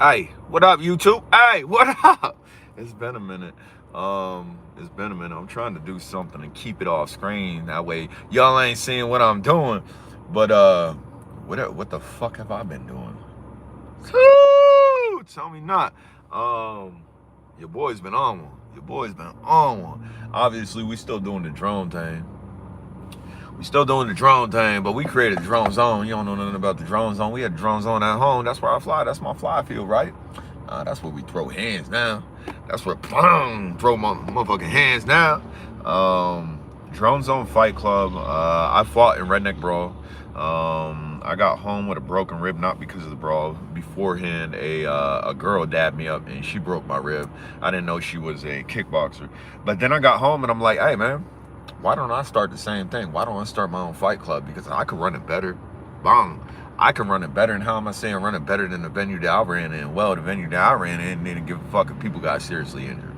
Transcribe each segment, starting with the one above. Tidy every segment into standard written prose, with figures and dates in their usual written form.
Hey, what up, YouTube? Hey, what up? It's been a minute. It's been a minute. I'm trying to do something and keep it off screen. That way, y'all ain't seeing what I'm doing. But what the fuck have I been doing? Tell me not. Um, your boy's been on one. Your boy's been on one. Obviously, we still doing the drone thing. We still doing the drone thing, but we created drone zone. You don't know nothing about the drone zone. We had drone zone at home. That's where I fly. That's my fly field, right? That's where we throw hands now. That's where throw my motherfucking hands now. Drone Zone Fight Club. I fought in Redneck Brawl. I got home with a broken rib, not because of the brawl. Beforehand, a girl dabbed me up and she broke my rib. I didn't know she was a kickboxer. But then I got home and I'm like, hey man, why don't I start the same thing? Why don't I start my own fight club? Because I could run it better. Bang. I can run it better. And how am I saying run it better than the venue that I ran in? Well, the venue that I ran in didn't give a fuck if people got seriously injured.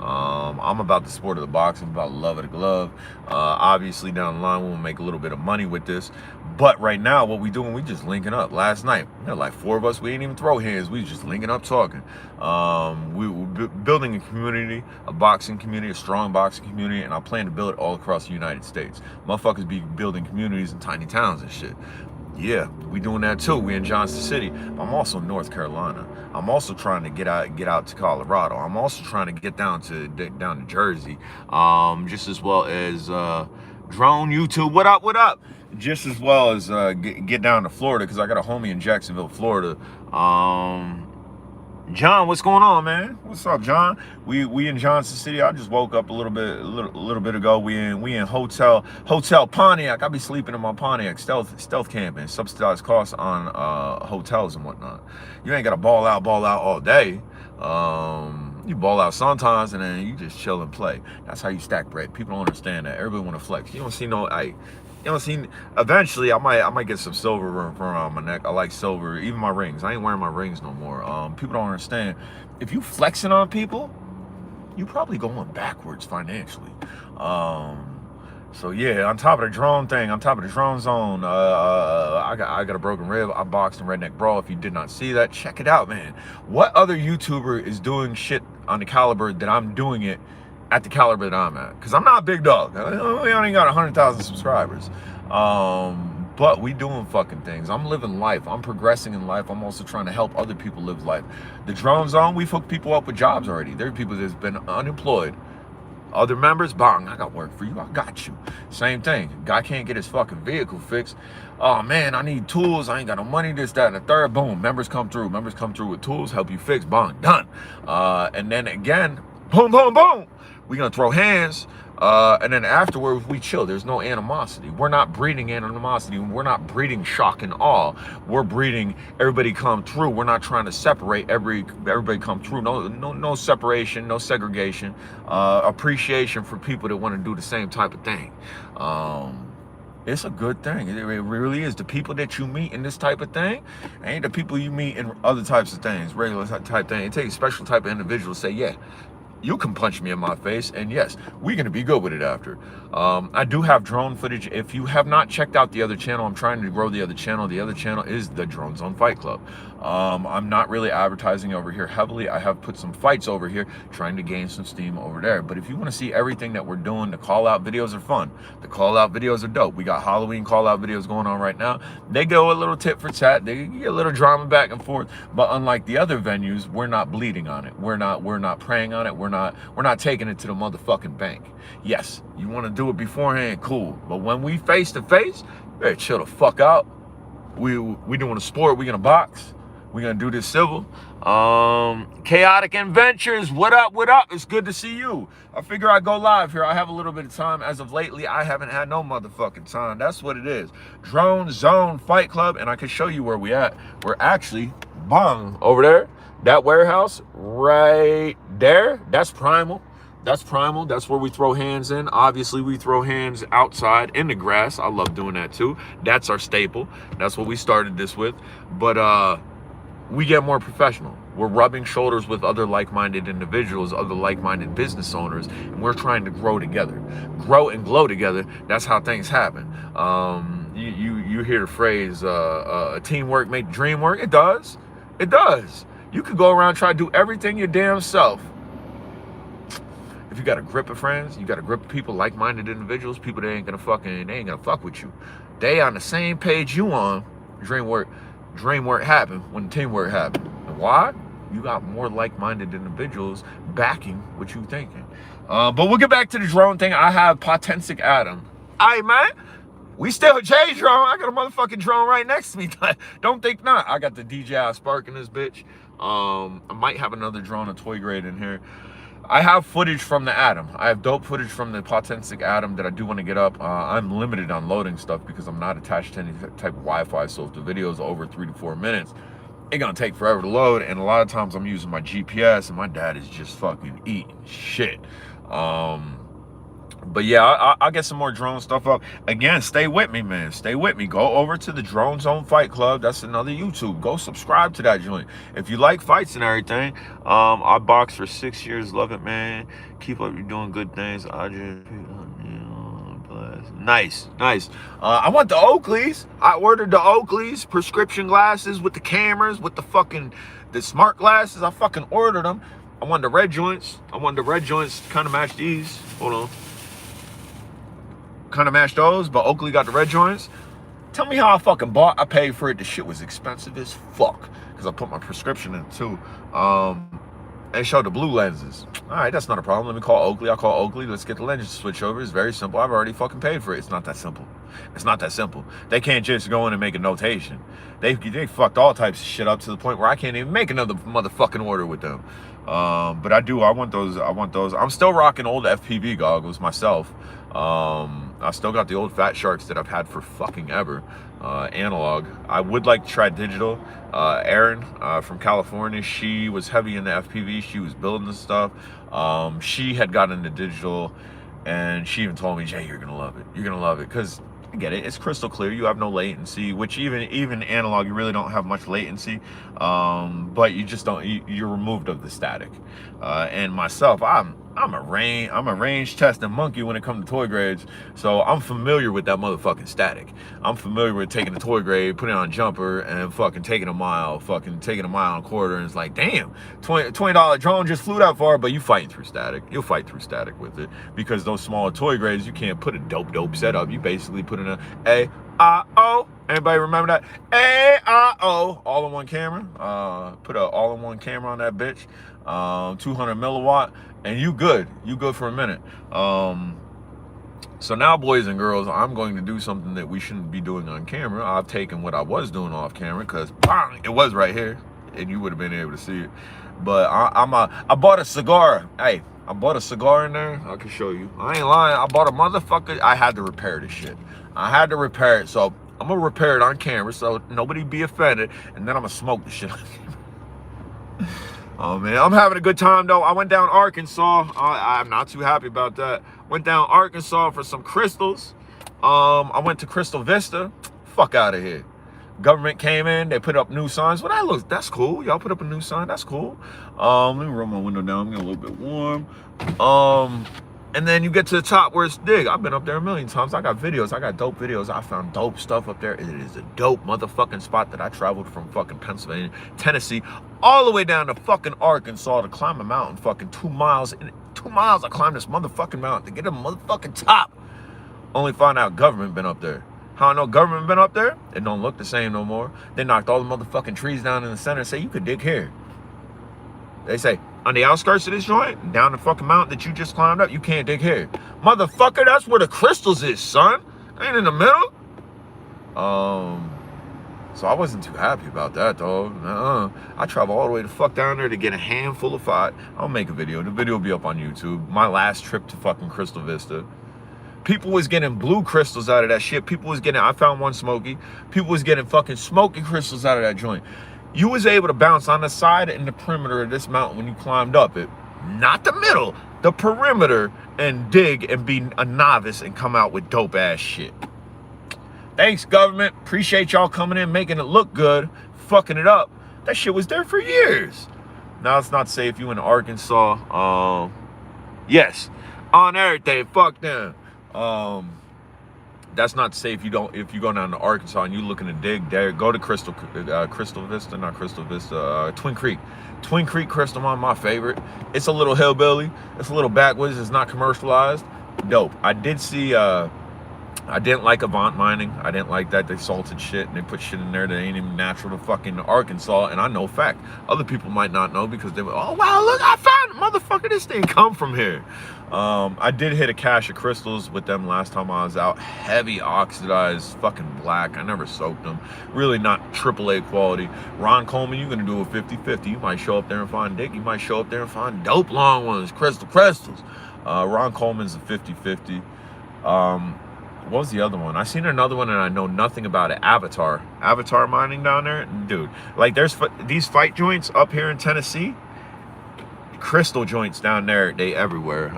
I'm about the sport of the boxing, about the love of the glove. Obviously, down the line, we'll make a little bit of money with this. But right now, what we doing, we just linking up. Last night, like 4 of us, we didn't even throw hands. We just linking up talking. We were building a community, a boxing community, a strong boxing community, and I plan to build it all across the United States. Motherfuckers be building communities in tiny towns and shit. Yeah, we doing that too. We in Johnson City. I'm also in North Carolina. I'm also trying to get out to Colorado. I'm also trying to get down to Jersey. Just as well as Drone YouTube. What up? What up? Just as well as get down to Florida because I got a homie in Jacksonville, Florida. John, what's going on, man? What's up, John? We in Johnson City. I just woke up a little bit ago. We in hotel Pontiac. I be sleeping in my Pontiac, stealth camping, subsidized costs on hotels and whatnot. You ain't gotta ball out all day. You ball out sometimes and then you just chill and play. That's how you stack bread. People don't understand that. Everybody want to flex. You don't see no you know, see, eventually I might get some silver around my neck. I like silver, even my rings. I ain't wearing my rings no more. People don't understand. If you flexing on people, you probably going backwards financially. So yeah, on top of the drone thing, on top of the drone zone, I got a broken rib. I boxed in Redneck Brawl. If you did not see that, check it out, man. What other YouTuber is doing shit on the caliber that I'm doing it at the caliber that I'm at? Because I'm not a big dog. We only got 100,000 subscribers. But we doing fucking things. I'm living life. I'm progressing in life. I'm also trying to help other people live life. The drone zone, we've hooked people up with jobs already. There are people that's been unemployed. Other members, bang, I got work for you. I got you. Same thing. Guy can't get his fucking vehicle fixed. Oh man, I need tools. I ain't got no money, this, that, and the third. Boom. Members come through. Members come through with tools, help you fix. Bang, done. And then again, boom, boom, boom. We're gonna throw hands. And then afterwards, we chill. There's no animosity. We're not breeding animosity. We're not breeding shock and awe. We're breeding everybody come through. We're not trying to separate everybody come through. No separation, no segregation. Appreciation for people that want to do the same type of thing. It's a good thing. It really is. The people that you meet in this type of thing ain't the people you meet in other types of things, regular type thing. It takes a special type of individual to say, yeah, you can punch me in my face, and yes, we're gonna be good with it after. I do have drone footage. If you have not checked out the other channel, I'm trying to grow the other channel. The other channel is the Drone Zone Fight Club. I'm not really advertising over here heavily. I have put some fights over here, trying to gain some steam over there. But if you want to see everything that we're doing, the call out videos are fun. The call out videos are dope. We got Halloween call out videos going on right now. They go a little tit for tat. They get a little drama back and forth. But unlike the other venues, we're not bleeding on it. We're not preying on it. We're not taking it to the motherfucking bank. Yes, you want to do it beforehand, cool. But when we face to face, hey, chill the fuck out. We doing a sport. We gonna box. We're gonna do this civil. Chaotic Adventures, what up, what up? It's good to see you. I figure I'd go live here. I have a little bit of time. As of lately, I haven't had no motherfucking time. That's what it is. Drone Zone Fight Club, and I can show you where we at. We're actually, bang, over there. That warehouse right there, that's Primal. That's Primal. That's where we throw hands in. Obviously, we throw hands outside in the grass. I love doing that too. That's our staple. That's what we started this with. But we get more professional. We're rubbing shoulders with other like-minded individuals, other like-minded business owners, and we're trying to grow together. Grow and glow together. That's how things happen. You hear the phrase, teamwork make the dream work. It does. It does. You could go around try to do everything your damn self. If you got a grip of friends, you got a grip of people, like-minded individuals, people that ain't gonna fuck with you. They on the same page you on. Dream work happen when teamwork happen. And why? You got more like-minded individuals backing what you thinking. But we'll get back to the drone thing. I have Potensic Adam. Alright, man. We still J drone. I got a motherfucking drone right next to me. Don't think not. I got the DJI Spark in this bitch. I might have another drone, a toy grade in here. I have footage from the Atom. I have dope footage from the Potensic Atom that I do want to get up. I'm limited on loading stuff because I'm not attached to any type of Wi-Fi. So if the video is over 3 to 4 minutes, it's gonna take forever to load. And a lot of times I'm using my GPS and my dad is just fucking eating shit. But yeah, I'll get some more drone stuff up. Again, stay with me, man. Stay with me. Go over to the Drone Zone Fight Club. That's another YouTube. Go subscribe to that joint. If you like fights and everything, I boxed for 6 years. Love it, man. Keep up. You're doing good things. I just... Nice. I want the Oakleys. I ordered the Oakleys. Prescription glasses with the cameras, with the smart glasses. I fucking ordered them. I want the red joints. Kind of match these. Hold on. Kind of match those, but Oakley got the red joints. Tell me how I paid for it. The shit was expensive as fuck because I put my prescription in too. They showed the blue lenses. All right, that's not a problem. Let me call Oakley. I'll call Oakley. Let's get the lenses switch over. It's very simple. I've already fucking paid for it. It's not that simple. They can't just go in and make a notation. They fucked all types of shit up to the point where I can't even make another motherfucking order with them. But I want those. I'm still rocking old FPV goggles myself. I still got the old Fat Sharks that I've had for fucking ever. Analog. I would like to try digital. Erin from California, she was heavy in the FPV. She was building the stuff. She had gotten into digital, and she even told me, Jay, you're gonna love it because I get it. It's crystal clear. You have no latency, which even analog, you really don't have much latency. But you just don't. You're removed of the static. And myself, I'm a range testing monkey when it comes to toy grades. So I'm familiar with that motherfucking static. I'm familiar with taking a toy grade, putting it on a jumper, and fucking taking a mile and a quarter. And it's like, damn, $20 drone just flew that far, but you fighting through static. You'll fight through static with it because those smaller toy grades, you can't put a dope setup. You basically put in a A-I-O. Anybody remember that? A-I-O. All-in-one camera. Put a all-in-one camera on that bitch. 200 milliwatt. And you good for a minute. So now, boys and girls, I'm going to do something that we shouldn't be doing on camera. I've taken what I was doing off camera because it was right here, and you would have been able to see it. But I bought a cigar. Hey, I bought a cigar in there. I can show you. I ain't lying. I bought a motherfucker. I had to repair this shit. I had to repair it. So I'm gonna repair it on camera so nobody be offended, and then I'm gonna smoke the shit on camera. Oh man, I'm having a good time though. I went down Arkansas. I'm not too happy about that. Went down Arkansas for some crystals. I went to Crystal Vista. Fuck out of here. Government came in. They put up new signs. Well, that's cool. Y'all put up a new sign. That's cool. Let me roll my window down. I'm getting a little bit warm. And then you get to the top where it's dig. I've been up there a million times. I got videos. I got dope videos. I found dope stuff up there. It is a dope motherfucking spot that I traveled from fucking Pennsylvania, Tennessee, all the way down to fucking Arkansas to climb a mountain. Fucking 2 miles. In 2 miles I climbed this motherfucking mountain to get a motherfucking top. Only found out government been up there. How I know government been up there? It don't look the same no more. They knocked all the motherfucking trees down in the center and say you could dig here. They say, on the outskirts of this joint, down the fucking mountain that you just climbed up, you can't dig here. Motherfucker, that's where the crystals is, son. Ain't in the middle. So I wasn't too happy about that, dog. I travel all the way the fuck down there to get a handful of fight. I'll make a video. The video will be up on YouTube. My last trip to fucking Crystal Vista. People was getting blue crystals out of that shit. I found one smoky. People was getting fucking smoky crystals out of that joint. You was able to bounce on the side and the perimeter of this mountain when you climbed up it. Not the middle, the perimeter, and dig and be a novice and come out with dope ass shit. Thanks, government. Appreciate y'all coming in, making it look good, fucking it up. That shit was there for years. Now, it's not safe. You in Arkansas. Yes, on everything. Fuck them. That's not to say if you go down to Arkansas and you looking to dig there, go to Crystal Vista, not Crystal Vista, Twin Creek. Twin Creek Crystal Mine, my favorite. It's a little hillbilly. It's a little backwoods. It's not commercialized. Dope. I did see. I didn't like Avant Mining. I didn't like that they salted shit and they put shit in there that ain't even natural to fucking Arkansas. And I know fact. Other people might not know because they were, oh wow, look, I found it, motherfucker. This thing come from here. I did hit a cache of crystals with them last time I was out. Heavy oxidized, fucking black. I never soaked them. Really not AAA quality. Ron Coleman, you're gonna do a 50-50. You might show up there and find dick. You might show up there and find dope long ones, crystals. Ron Coleman's a 50-50. What was the other one? I seen another one and I know nothing about it. Avatar mining down there, dude. Like there's these fight joints up here in Tennessee. Crystal joints down there, they everywhere.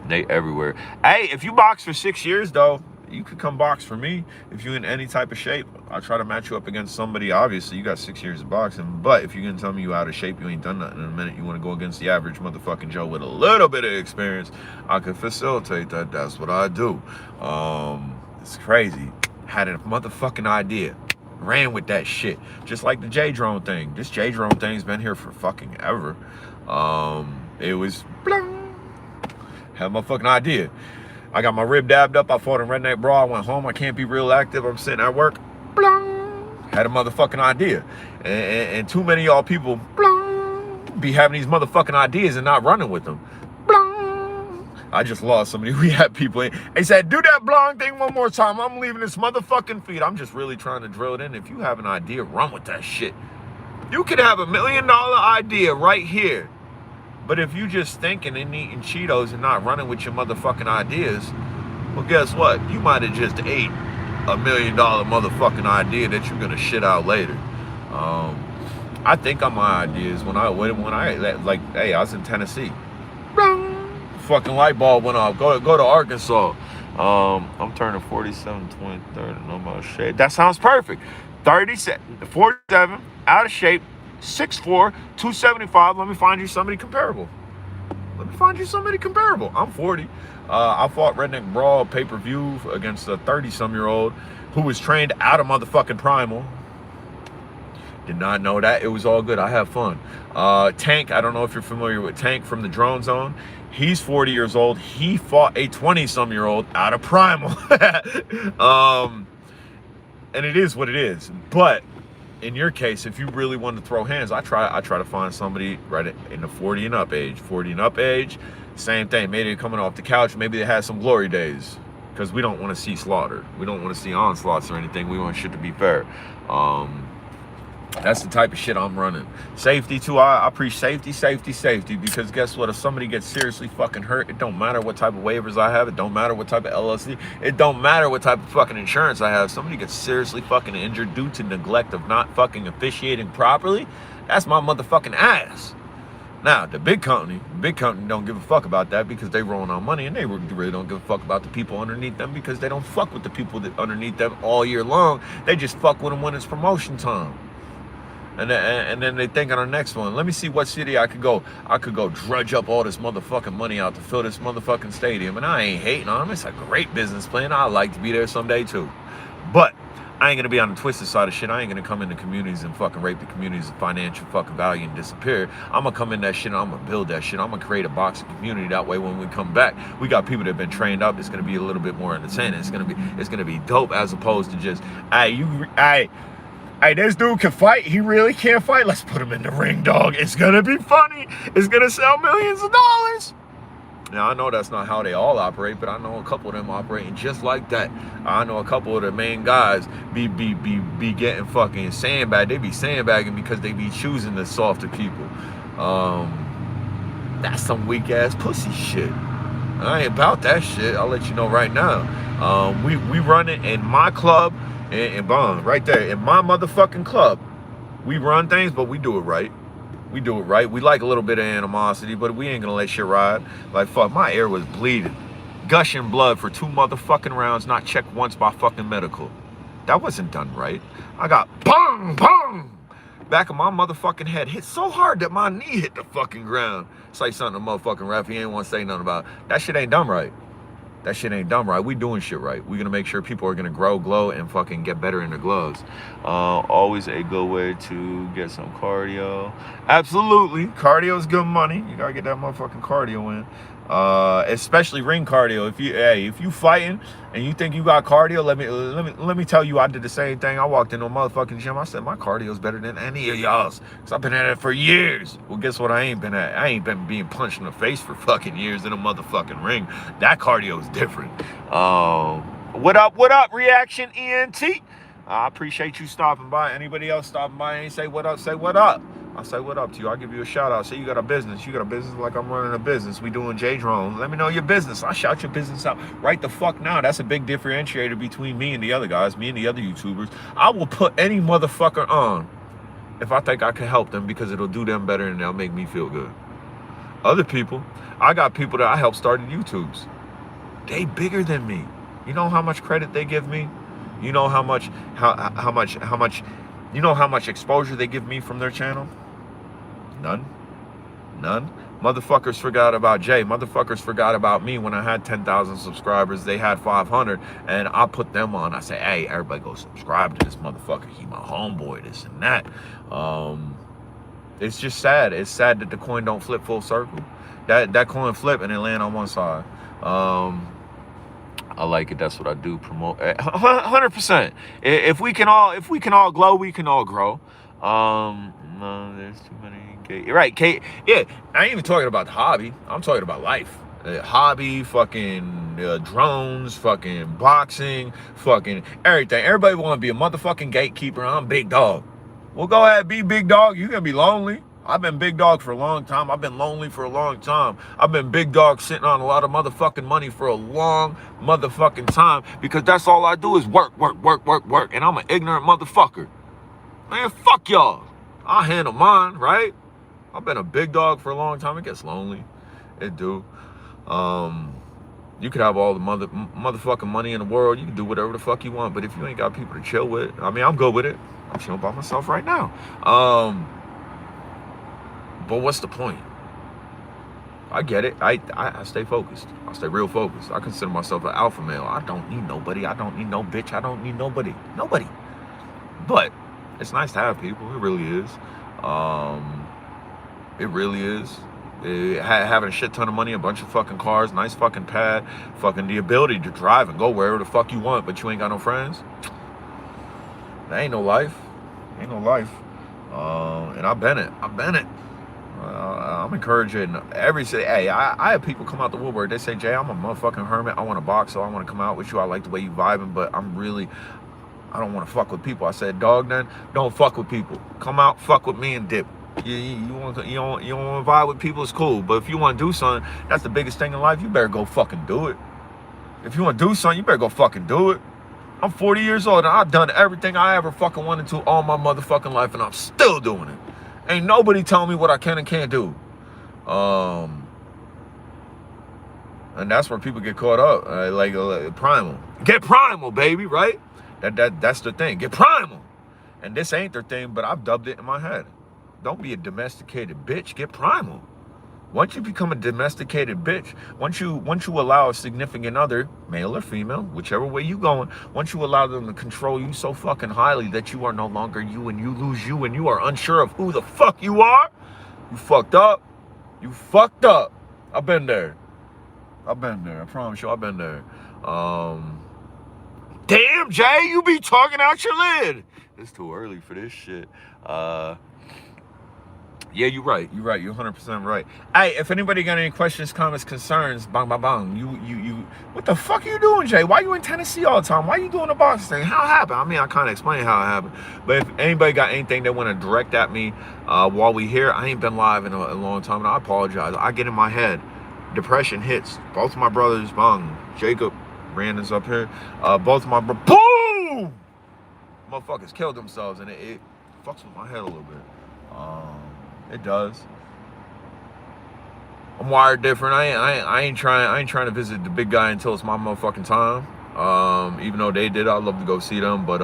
They everywhere. Hey, if you box for 6 years though, you could come box for me if you in any type of shape. I'll try to match you up against somebody. Obviously, you got 6 years of boxing, but if you can tell me you out of shape, you ain't done nothing in a minute, you want to go against the average motherfucking Joe with a little bit of experience, I could facilitate that. That's what I do. It's crazy. Had a motherfucking idea. Ran with that shit. Just like the J-Drone thing. This J-Drone thing's been here for fucking ever. It was blang. Had my fucking idea. I got my rib dabbed up. I fought in Redneck Brawl. I went home. I can't be real active. I'm sitting at work. Blang. Had a motherfucking idea. And too many of y'all people blang, be having these motherfucking ideas and not running with them. Blang. I just lost somebody. We had people in. They said, do that blang thing one more time. I'm leaving this motherfucking feed. I'm just really trying to drill it in. If you have an idea, run with that shit. You could have $1 million idea right here. But if you just thinking and eating Cheetos and not running with your motherfucking ideas, well, guess what? You might have just ate $1 million motherfucking idea that you're gonna shit out later. I think on my ideas when I like, hey, I was in Tennessee. Fucking light bulb went off. Go to Arkansas. I'm turning 47, 23rd, and I'm out of shape. That sounds perfect. 47, out of shape. 6'4", 275. Let me find you somebody comparable. I'm 40. I fought Redneck Brawl pay-per-view against a 30-some-year-old who was trained out of motherfucking Primal. Did not know that. It was all good. I have fun. Tank, I don't know if you're familiar with Tank from the Drone Zone. He's 40 years old. He fought a 20-some-year-old out of Primal. And it is what it is. But in your case, if you really want to throw hands, I try to find somebody right in the 40 and up age. Same thing. Maybe they're coming off the couch. Maybe they had some glory days. Because we don't want to see slaughter. We don't want to see onslaughts or anything. We want shit to be fair. That's the type of shit I'm running. Safety too. I preach safety. Because guess what? If somebody gets seriously fucking hurt, it don't matter what type of waivers I have. It don't matter what type of LLC. It don't matter what type of fucking insurance I have. Somebody gets seriously fucking injured due to neglect of not fucking officiating properly. That's my motherfucking ass. Now, the big company don't give a fuck about that because they rolling on money, and they really don't give a fuck about the people underneath them because they don't fuck with the people that underneath them all year long. They just fuck with them when it's promotion time. And then they think on our next one, let me see what city I could go. I could go drudge up all this motherfucking money out to fill this motherfucking stadium. And I ain't hating on them. It's a great business plan. I'd like to be there someday too. But I ain't gonna be on the twisted side of shit. I ain't gonna come into communities and fucking rape the communities of financial fucking value and disappear. I'm gonna come in that shit and I'm gonna build that shit. I'm gonna create a boxing community. That way when we come back, we got people that have been trained up. It's gonna be a little bit more entertaining. It's gonna be dope as opposed to just, hey, this dude can fight. He really can't fight. Let's put him in the ring, dog. It's gonna be funny. It's gonna sell millions of dollars. Now, I know that's not how they all operate, but I know a couple of them operating just like that. I know a couple of the main guys be getting fucking sandbagged. They be sandbagging because they be choosing the softer people. That's some weak ass pussy shit. I ain't about that shit. I'll let you know right now. We run it in my club. And Bond, right there, in my motherfucking club. We run things, but we do it right. We like a little bit of animosity, but we ain't gonna let shit ride. Like, fuck, my ear was bleeding. Gushing blood for 2 motherfucking rounds, not checked once by fucking medical. That wasn't done right. I got bong, bong. Back of my motherfucking head hit so hard that my knee hit the fucking ground. Say something to motherfucking ref, he ain't want to say nothing about it. That shit ain't done right. that shit ain't dumb right. We doing shit right. We're gonna make sure people are gonna grow, glow, and fucking get better in their gloves. Always a good way to get some cardio. Absolutely, cardio is good money. You gotta get that motherfucking cardio in. Especially ring cardio. If you fighting and you think you got cardio, let me tell you, I did the same thing. I walked into a motherfucking gym. I said my cardio is better than any of y'all's, because I've been at it for years. Well, guess what? I ain't been being punched in the face for fucking years in a motherfucking ring. That cardio is different. What up, Reaction ENT? I appreciate you stopping by. Anybody else stopping by and say what up, say what up. I say what up to you. I'll give you a shout out. Say you got a business. You got a business like I'm running a business. We doing J-Drone. Let me know your business. I'll shout your business out right the fuck now. That's a big differentiator between me and the other guys, me and the other YouTubers. I will put any motherfucker on if I think I can help them, because it'll do them better and they'll make me feel good. Other people, I got people that I helped started YouTubes. They bigger than me. You know how much credit they give me? You know how much you know how much exposure they give me from their channel? None. Motherfuckers forgot about Jay. Motherfuckers forgot about me when I had 10,000 subscribers. They had 500, and I put them on. I say, hey, everybody go subscribe to this motherfucker. He my homeboy, this and that. It's just sad. It's sad that the coin don't flip full circle. That coin flip and it land on one side. I like it. That's what I do. Promote 100%. If we can all glow, we can all grow. No, there's too many. Right, Kate. Yeah, I ain't even talking about the hobby. I'm talking about life. Hobby, fucking drones, fucking boxing, fucking everything. Everybody want to be a motherfucking gatekeeper. I'm big dog. Well, go ahead, be big dog. You're gonna be lonely. I've been big dog for a long time. I've been lonely for a long time. I've been big dog sitting on a lot of motherfucking money for a long motherfucking time, because that's all I do is work. And I'm an ignorant motherfucker. Man, fuck y'all. I'll handle mine, right? I've been a big dog for a long time. It gets lonely. It do. You could have all the motherfucking money in the world. You can do whatever the fuck you want. But if you ain't got people to chill with, I mean, I'm good with it. I'm chilling by myself right now. But what's the point? I get it. I stay focused. I stay real focused. I consider myself an alpha male. I don't need nobody. I don't need no bitch. I don't need nobody. Nobody. But it's nice to have people. It really is. It really is. Having a shit ton of money, a bunch of fucking cars, nice fucking pad, fucking the ability to drive and go wherever the fuck you want, but you ain't got no friends. That ain't no life. Ain't no life. And I've been it. I'm encouraging every city. Hey, I have people come out the woodwork. They say, Jay, I'm a motherfucking hermit. I want to box, so I want to come out with you. I like the way you vibing, but I don't want to fuck with people. I said, dog, then don't fuck with people. Come out, fuck with me, and dip. You don't want to vibe with people, it's cool. But if you want to do something, that's the biggest thing in life. You better go fucking do it. If you want to do something, you better go fucking do it. I'm 40 years old and I've done everything I ever fucking wanted to all my motherfucking life, and I'm still doing it. Ain't nobody telling me what I can and can't do. And that's where people get caught up. Like primal. Get primal, baby, right? That's the thing. Get primal. And this ain't their thing, but I've dubbed it in my head. Don't be a domesticated bitch. Get primal. Once you become a domesticated bitch, once you allow a significant other, male or female, whichever way you going, once you allow them to control you so fucking highly that you are no longer you and you lose you and you are unsure of who the fuck you are, you fucked up. You fucked up. I've been there. I promise you, I've been there. Damn, Jay, you be talking out your lid. It's too early for this shit. Yeah, you're right. You're 100% right. Hey, if anybody got any questions, comments, concerns, bang, bang, bang. You, what the fuck are you doing, Jay? Why you in Tennessee all the time? Why you doing the boxing thing? How it happened? I mean, I kind of explained how it happened. But if anybody got anything they want to direct at me while we here, I ain't been live in a long time, and I apologize. I get in my head. Depression hits. Both of my brothers, Jacob, Brandon's up here. Both of my boom! Motherfuckers killed themselves, and it fucks with my head a little bit. It does. I'm wired different. I ain't trying to visit the big guy until it's my motherfucking time. Even though they did, I'd love to go see them. But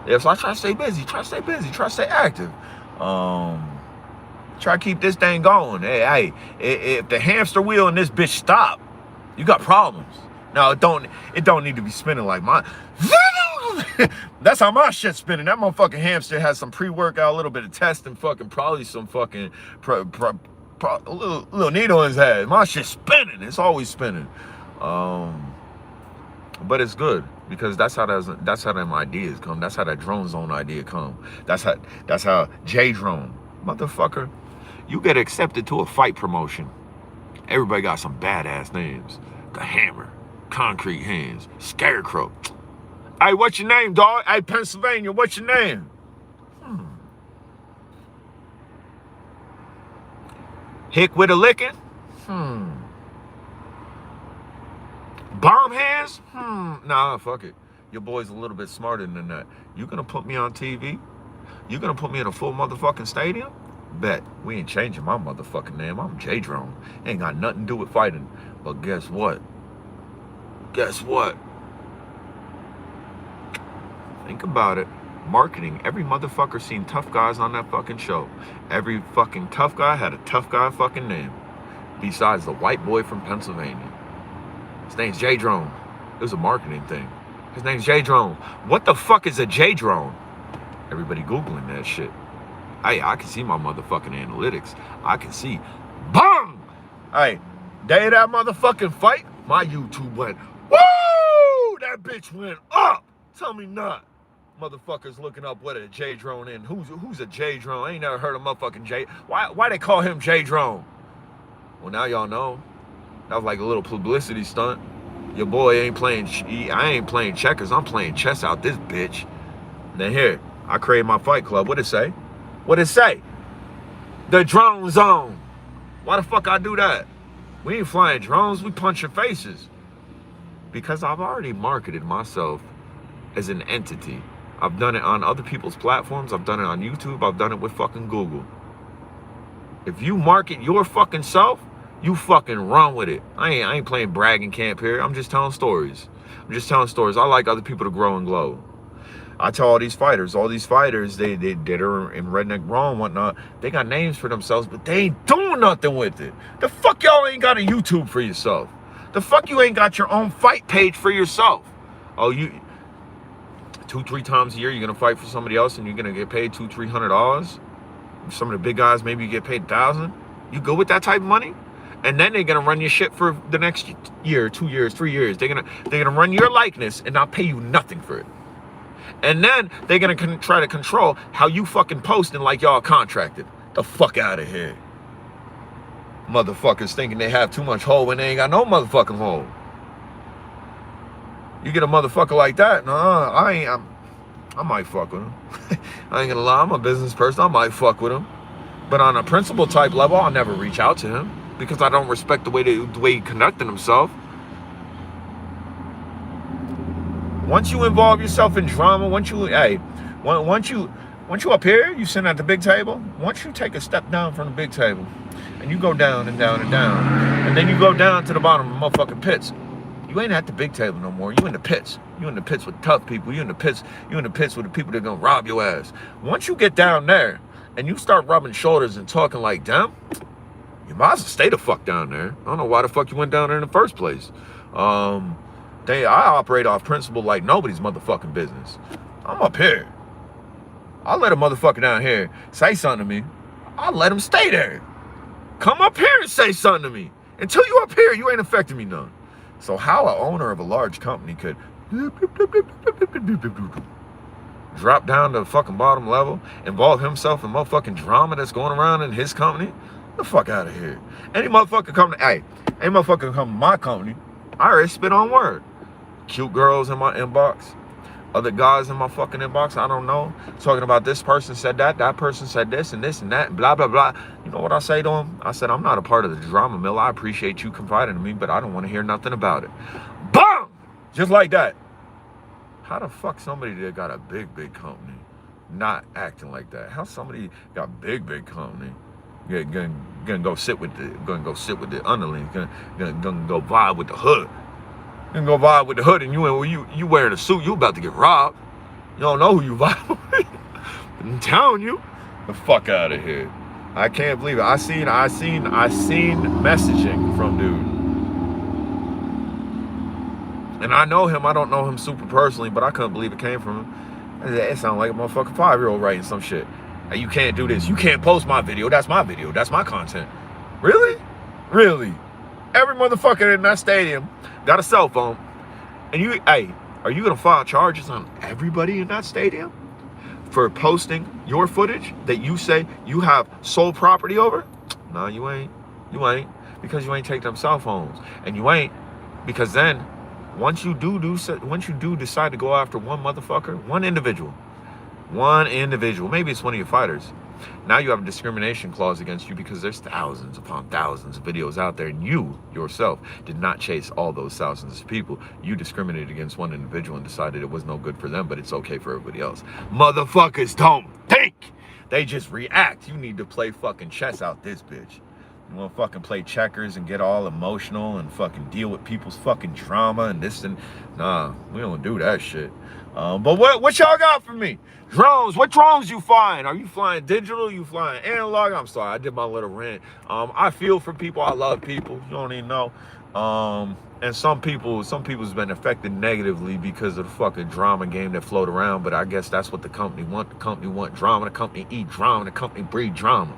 yeah, so I try to stay busy, try to stay active. Try to keep this thing going. Hey, if the hamster wheel in this bitch stop, you got problems. No, it don't need to be spinning like my. That's how my shit's spinning. That motherfucking hamster has some pre-workout, a little bit of testing, fucking probably some fucking little needle in his head. My shit's spinning. It's always spinning. But it's good because that's how them ideas come. That's how that drone zone idea come. That's how J Drone, motherfucker. You get accepted to a fight promotion. Everybody got some badass names. The Hammer, Concrete Hands, Scarecrow. Hey, what's your name, dog? Hey, Pennsylvania, what's your name? Hick with a licking? Bomb hands? Nah, fuck it. Your boy's a little bit smarter than that. You gonna put me on TV? You gonna put me in a full motherfucking stadium? Bet. We ain't changing my motherfucking name. I'm J Drone. Ain't got nothing to do with fighting. But guess what? Guess what? Think about it. Marketing. Every motherfucker seen tough guys on that fucking show. Every fucking tough guy had a tough guy fucking name. Besides the white boy from Pennsylvania. His name's J Drone. It was a marketing thing. His name's J Drone. What the fuck is a J Drone? Everybody Googling that shit. Hey, I can see my motherfucking analytics. I can see. BOOM! Hey, day of that motherfucking fight, my YouTube went, woo! That bitch went up. Tell me not. Motherfuckers looking up what a J Drone in. Who's a J Drone? I ain't never heard of motherfucking J. Why they call him J Drone? Well, now y'all know. That was like a little publicity stunt. Your boy ain't playing. I ain't playing checkers. I'm playing chess out this bitch. And then here, I created my fight club. What it say? What it say? The drone zone. Why the fuck I do that? We ain't flying drones. We punching faces. Because I've already marketed myself as an entity. I've done it on other people's platforms. I've done it on YouTube. I've done it with fucking Google. If you market your fucking self, you fucking run with it. I ain't playing bragging camp here. I'm just telling stories. I like other people to grow and glow. I tell all these fighters, they are in Redneck Raw and whatnot, they got names for themselves, but they ain't doing nothing with it. The fuck y'all ain't got a YouTube for yourself? The fuck you ain't got your own fight page for yourself? Oh, you 2-3 times a year you're gonna fight for somebody else and you're gonna get paid $200-$300? Some of the big guys maybe you get paid $1,000. You good with that type of money? And then they're gonna run your shit for the next year, 2 years, 3 years. They're gonna run your likeness and not pay you nothing for it. And then they're gonna try to control how you fucking posting like y'all contracted. The fuck out of here. Motherfuckers thinking they have too much hole when they ain't got no motherfucking hole. You get a motherfucker like that, I might fuck with him. I ain't gonna lie, I'm a business person. I might fuck with him. But on a principal type level, I'll never reach out to him because I don't respect the way he conducted himself. Once you involve yourself in drama, once you up here, you sitting at the big table. Once you take a step down from the big table, and you go down and down and down, and then you go down to the bottom of the motherfucking pits. You ain't at the big table no more. You in the pits. You in the pits with tough people. You in the pits with the people that are gonna rob your ass. Once you get down there and you start rubbing shoulders and talking like them, you might as well stay the fuck down there. I don't know why the fuck you went down there in the first place. I operate off principle like nobody's motherfucking business. I'm up here. I'll let a motherfucker down here say something to me. I'll let him stay there. Come up here and say something to me. Until you up here, you ain't affecting me none. So how an owner of a large company could drop down to the fucking bottom level, involve himself in motherfucking drama that's going around in his company? Get the fuck out of here. Any motherfucker come to my company, I already spit on word. Cute girls in my inbox, other guys in my fucking inbox, I don't know, talking about this person said that person said this and that, and blah, blah, blah. You know what I say to them? I said, I'm not a part of the drama mill. I appreciate you confiding in me, but I don't want to hear nothing about it. BOOM! Just like that. How the fuck somebody that got a big company not acting like that? How somebody got big company gonna go sit with the underlings, gonna go vibe with the hood. You can go vibe with the hood and you wearing a suit, you about to get robbed. You don't know who you vibe with. I'm telling you, the fuck out of here. I can't believe it. I seen messaging from dude. And I know him. I don't know him super personally, but I couldn't believe it came from him. It sounded like a motherfucking 5-year-old writing some shit. Hey, you can't do this. You can't post my video. That's my video. That's my content. Really? Really? Every motherfucker in that stadium got a cell phone. And hey, are you going to file charges on everybody in that stadium for posting your footage that you say you have sole property over? No, you ain't. You ain't. Because you ain't take them cell phones. And you ain't. Because then, once you do decide to go after one motherfucker, one individual, maybe it's one of your fighters, now you have a discrimination clause against you because there's thousands upon thousands of videos out there, and you yourself did not chase all those thousands of people. You discriminated against one individual and decided it was no good for them, but it's okay for everybody else. Motherfuckers don't think. They just react. You need to play fucking chess out this bitch. You want to fucking play checkers and get all emotional and fucking deal with people's fucking drama and this and... Nah, we don't do that shit. But what y'all got for me? Drones. What drones you flying? Are you flying digital? You flying analog? I'm sorry, I did my little rant. I feel for people. I love people. You don't even know. And some people's been affected negatively because of the fucking drama game that float around. But I guess that's what the company want. The company want drama. The company eat drama. The company breed drama.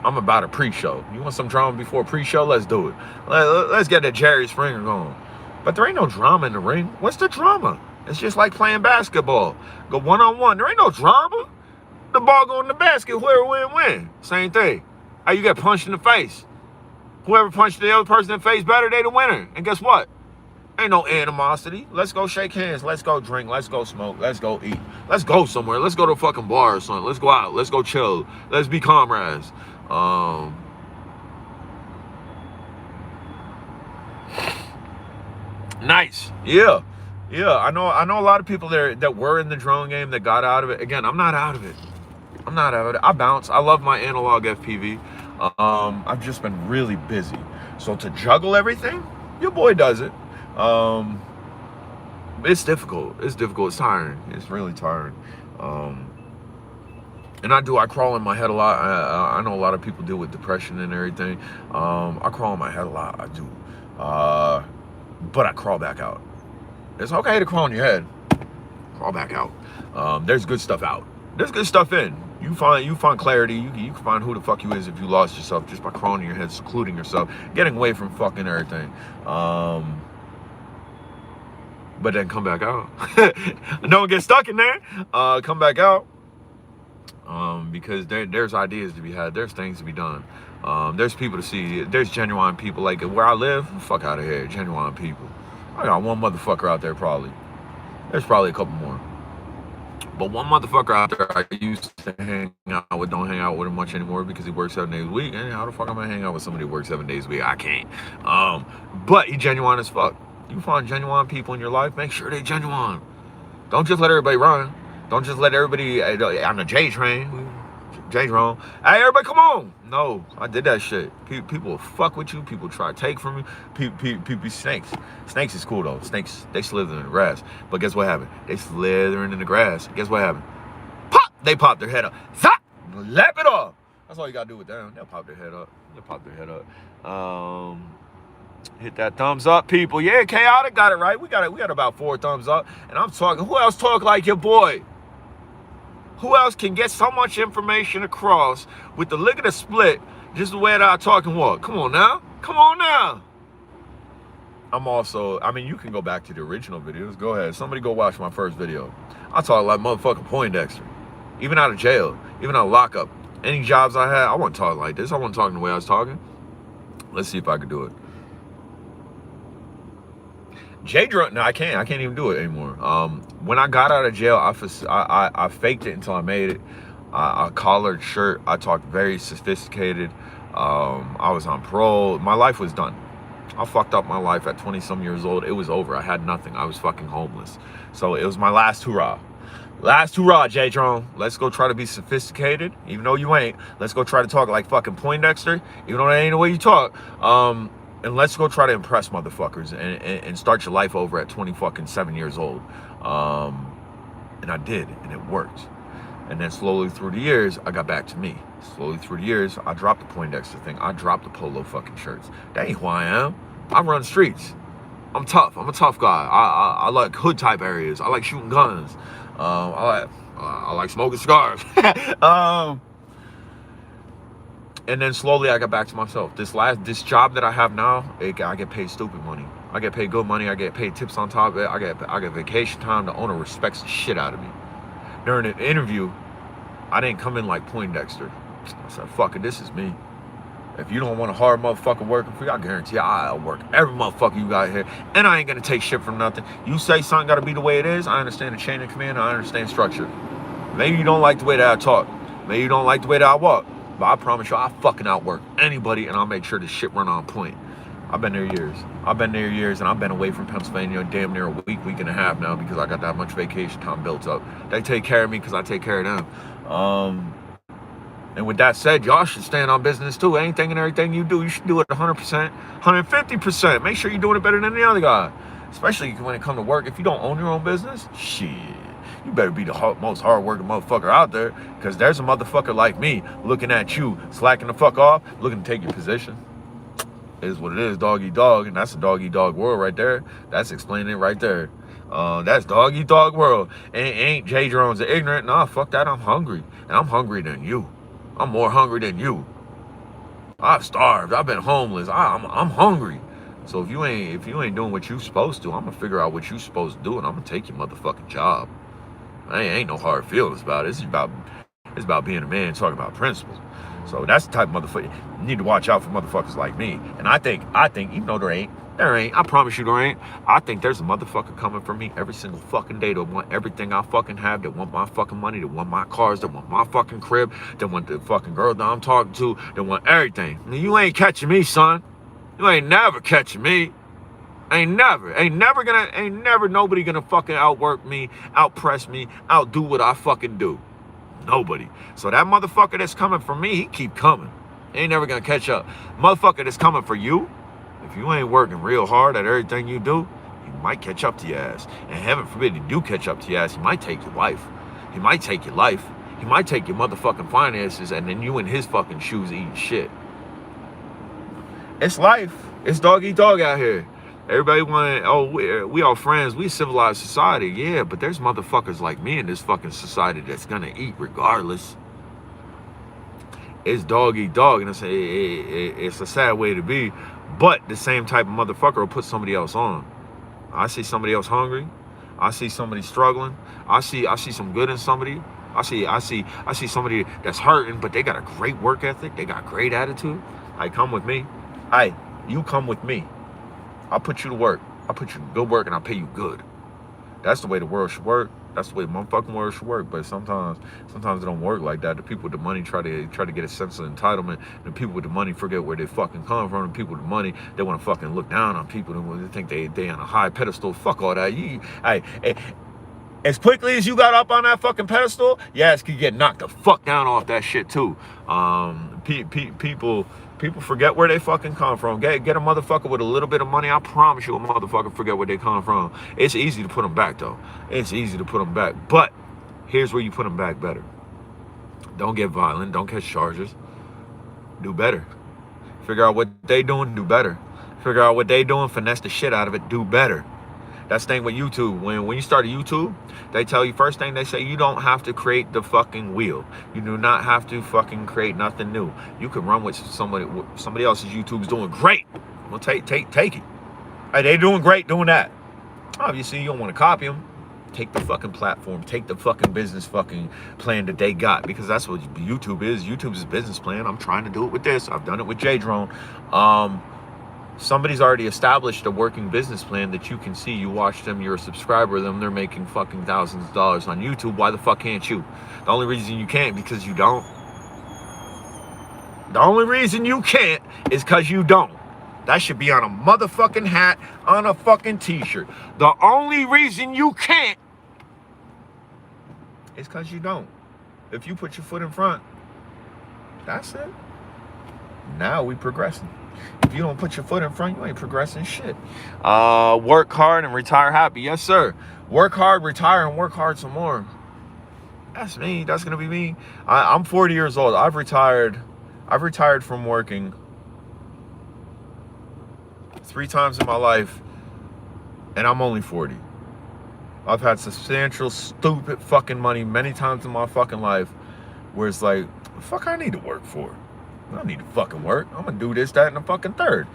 I'm about a pre-show. You want some drama before pre-show? Let's do it. Let's get that Jerry Springer going. But there ain't no drama in the ring. What's the drama? It's just like playing basketball. Go one-on-one. There ain't no drama. The ball go in the basket. Whoever win. Same thing. How you get punched in the face. Whoever punched the other person in the face better, they the winner. And guess what? Ain't no animosity. Let's go shake hands. Let's go drink. Let's go smoke. Let's go eat. Let's go somewhere. Let's go to a fucking bar or something. Let's go out. Let's go chill. Let's be comrades. Nice. Yeah. I know a lot of people there that were in the drone game that got out of it. Again, I'm not out of it. I bounce. I love my analog FPV. I've just been really busy. So to juggle everything, your boy does it. It's difficult. It's tiring. It's really tiring. And I crawl in my head a lot. I know a lot of people deal with depression and everything. I crawl in my head a lot. I do. But I crawl back out. It's okay to crawl in your head. Crawl back out. There's good stuff out. There's good stuff in. You find clarity. You can find who the fuck you is if you lost yourself just by crawling in your head, secluding yourself, getting away from fucking everything. But then come back out. Don't get stuck in there. Come back out. Because there's ideas to be had. There's things to be done. There's people to see. There's genuine people. Like where I live, fuck out of here. Genuine people. I got one motherfucker out there probably. There's probably a couple more. But one motherfucker out there I used to hang out with, don't hang out with him much anymore because he works 7 days a week. And how the fuck am I hang out with somebody who works 7 days a week? I can't. But he genuine as fuck. You find genuine people in your life, make sure they genuine. Don't just let everybody run. Don't just let everybody on the J train. J's wrong. Hey, everybody, come on. No, I did that shit. People will fuck with you. People try to take from you. People snakes. Snakes is cool though. Snakes, they slither in the grass. But guess what happened? They slithering in the grass. Guess what happened? Pop! They pop their head up. Zap! Lap it off. That's all you gotta do with them. They'll pop their head up. Hit that thumbs up, people. Yeah, Chaotic got it right. We got about 4 thumbs up. And I'm talking. Who else talk like your boy? Who else can get so much information across with the lick of the split just the way that I talk and walk? Come on now. I mean, you can go back to the original videos. Go ahead. Somebody go watch my first video. I talk like motherfucking Poindexter. Even out of jail. Even out of lockup. Any jobs I had, I wasn't talking like this. I wasn't talking the way I was talking. Let's see if I could do it. No, I can't even do it anymore. When I got out of jail, I faked it until I made it. I collared shirt. I talked very sophisticated. I was on parole. My life was done. I fucked up my life at 20-some years old. It was over. I had nothing. I was fucking homeless. So it was my last hurrah. Last hurrah, J-Tron. Let's go try to be sophisticated, even though you ain't. Let's go try to talk like fucking Poindexter, even though that ain't the way you talk. And let's go try to impress motherfuckers and start your life over at 27 years old. And I did, and it worked. And then slowly through the years, I got back to me. Slowly through the years, I dropped the Poindexter thing. I dropped the polo fucking shirts. That ain't who I am. I run streets. I'm tough. I'm a tough guy. I like hood type areas. I like shooting guns. I like smoking cigars. And then slowly I got back to myself. This job that I have now, I get paid stupid money. I get paid good money. I get paid tips on top of it. I get vacation time. The owner respects the shit out of me. During the interview, I didn't come in like Poindexter. I said, fuck it, this is me. If you don't want a hard motherfucker working for you, I guarantee I'll work every motherfucker you got here. And I ain't gonna take shit from nothing. You say something gotta be the way it is, I understand the chain of command, I understand structure. Maybe you don't like the way that I talk. Maybe you don't like the way that I walk. But I promise you, I'll fucking outwork anybody and I'll make sure this shit run on point. I've been there years. And I've been away from Pennsylvania damn near a week and a half now because I got that much vacation time built up. They take care of me because I take care of them. And with that said, y'all should stand on business too. Anything and everything you do, you should do it 100%, 150%. Make sure you're doing it better than the other guy. Especially when it comes to work. If you don't own your own business, shit, you better be the most hard-working motherfucker out there, because there's a motherfucker like me looking at you, slacking the fuck off, looking to take your position. It is what it is, dog eat dog, and that's a dog eat dog world right there. That's explaining it right there. That's dog eat dog world. Ain't Jay Drones ignorant? Nah, fuck that. I'm hungry, and I'm hungry than you. I'm more hungry than you. I've starved. I've been homeless. I'm hungry. So if you ain't doing what you supposed to, I'm gonna figure out what you supposed to do, and I'm gonna take your motherfucking job. Ain't no hard feelings about it. It's about being a man, talking about principles. So that's the type of motherfucker you need to watch out for, motherfuckers like me. And I think even though there ain't, I promise you there ain't. I think there's a motherfucker coming for me every single fucking day that want everything I fucking have, that want my fucking money, that want my cars, that want my fucking crib, that want the fucking girl that I'm talking to, that want everything. I mean, you ain't catching me, son. You ain't never catching me. Ain't never nobody gonna fucking outwork me, outpress me, outdo what I fucking do. Nobody. So that motherfucker that's coming for me, he keep coming. He ain't never gonna catch up. Motherfucker that's coming for you, if you ain't working real hard at everything you do, he might catch up to your ass. And heaven forbid he do catch up to your ass, he might take your wife. He might take your life. He might take your motherfucking finances, and then you in his fucking shoes eating shit. It's life. It's dog eat dog out here. Everybody we all friends. We a civilized society, yeah, but there's motherfuckers like me in this fucking society that's gonna eat regardless. It's dog eat dog, and it's a sad way to be, but the same type of motherfucker will put somebody else on. I see somebody else hungry. I see somebody struggling. I see some good in somebody. I see somebody that's hurting, but they got a great work ethic. They got great attitude. Come with me. You come with me. I'll put you to work. I'll put you to good work, and I'll pay you good. That's the way the world should work. That's the way the motherfucking world should work. But sometimes it don't work like that. The people with the money try to get a sense of entitlement. The people with the money forget where they fucking come from. The people with the money, they want to fucking look down on people. They think they on a high pedestal. Fuck all that. As quickly as you got up on that fucking pedestal, your ass could get knocked the fuck down off that shit too. People forget where they fucking come from. Get a motherfucker with a little bit of money. I promise you a motherfucker forget where they come from. It's easy to put them back though. It's easy to put them back. But here's where you put them back better. Don't get violent. Don't catch charges. Do better. Figure out what they doing. Do better. Figure out what they doing. Finesse the shit out of it. Do better. That's the thing with YouTube. When you start a YouTube, they tell you, first thing they say, you don't have to create the fucking wheel. You do not have to fucking create nothing new. You can run with somebody else's YouTube's doing great. Well, take it. Hey, they doing great doing that. Obviously, you don't want to copy them. Take the fucking platform. Take the fucking business fucking plan that they got, because that's what YouTube is. YouTube's a business plan. I'm trying to do it with this. I've done it with Jay Drone. Somebody's already established a working business plan that you can see. You watch them, you're a subscriber of them, they're making fucking thousands of dollars on YouTube. Why the fuck can't you? The only reason you can't, because you don't. The only reason you can't is because you don't. That should be on a motherfucking hat, on a fucking t-shirt. The only reason you can't is because you don't. If you put your foot in front, that's it. Now we progressing. If you don't put your foot in front, you ain't progressing shit. Work hard and retire happy. Yes, sir. Work hard, retire, and work hard some more. That's me. That's gonna be me. I'm 40 years old. I've retired from working 3 times in my life, and I'm only 40. I've had substantial, stupid fucking money many times in my fucking life where it's like, the fuck I need to work for? I don't need to fucking work. I'm gonna do this, that, and the fucking third.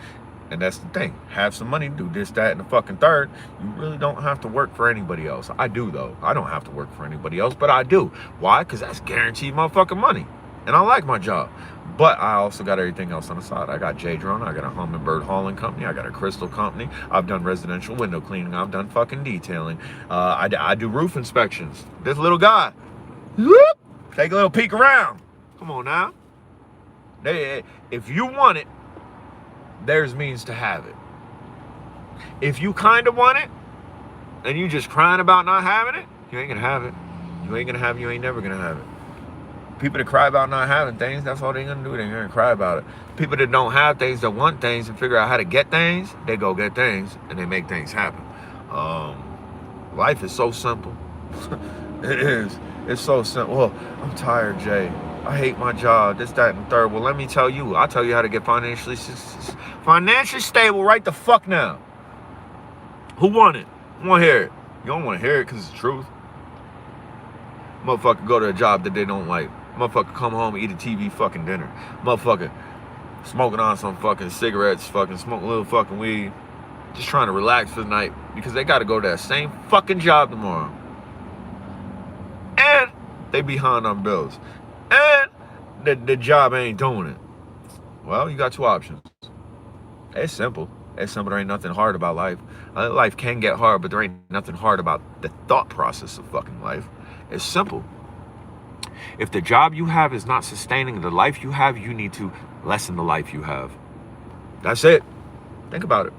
And that's the thing. Have some money, do this, that, and the fucking third. You really don't have to work for anybody else. I do, though. I don't have to work for anybody else, but I do. Why? Because that's guaranteed motherfucking money. And I like my job. But I also got everything else on the side. I got J-Drone. I got a Humminbird hauling company. I got a Crystal company. I've done residential window cleaning. I've done fucking detailing. I do roof inspections. This little guy, whoop, take a little peek around. Come on now. If you want it, there's means to have it. If you kind of want it, and you just crying about not having it, you ain't gonna have it. You ain't gonna have it. You ain't never gonna have it. People that cry about not having things, that's all they're gonna do. They're gonna cry about it. People that don't have things, that want things and figure out how to get things, they go get things and they make things happen. Life is so simple. It is. It's so simple. Well, I'm tired, Jay. I hate my job. This, that, and third. Well, let me tell you. I'll tell you how to get financially stable right the fuck now. Who want it? I want to hear it. You don't want to hear it because it's the truth. Motherfucker go to a job that they don't like. Motherfucker come home and eat a TV fucking dinner. Motherfucker smoking on some fucking cigarettes, fucking smoking a little fucking weed. Just trying to relax for the night because they got to go to that same fucking job tomorrow. And they behind on bills. And the job ain't doing it. Well, you got 2 options. It's simple. It's simple. There ain't nothing hard about life. Life can get hard, but there ain't nothing hard about the thought process of fucking life. It's simple. If the job you have is not sustaining the life you have, you need to lessen the life you have. That's it. Think about it.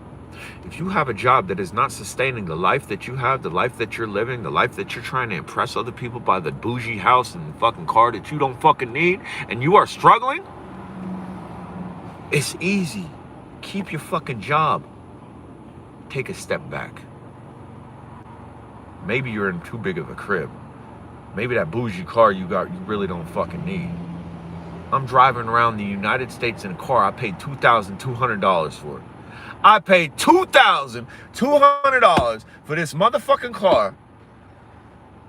If you have a job that is not sustaining the life that you have, the life that you're living, the life that you're trying to impress other people by the bougie house and fucking car that you don't fucking need, and you are struggling, it's easy. Keep your fucking job. Take a step back. Maybe you're in too big of a crib. Maybe that bougie car you got, you really don't fucking need. I'm driving around the United States in a car I paid $2,200 for. I paid $2,200 for this motherfucking car.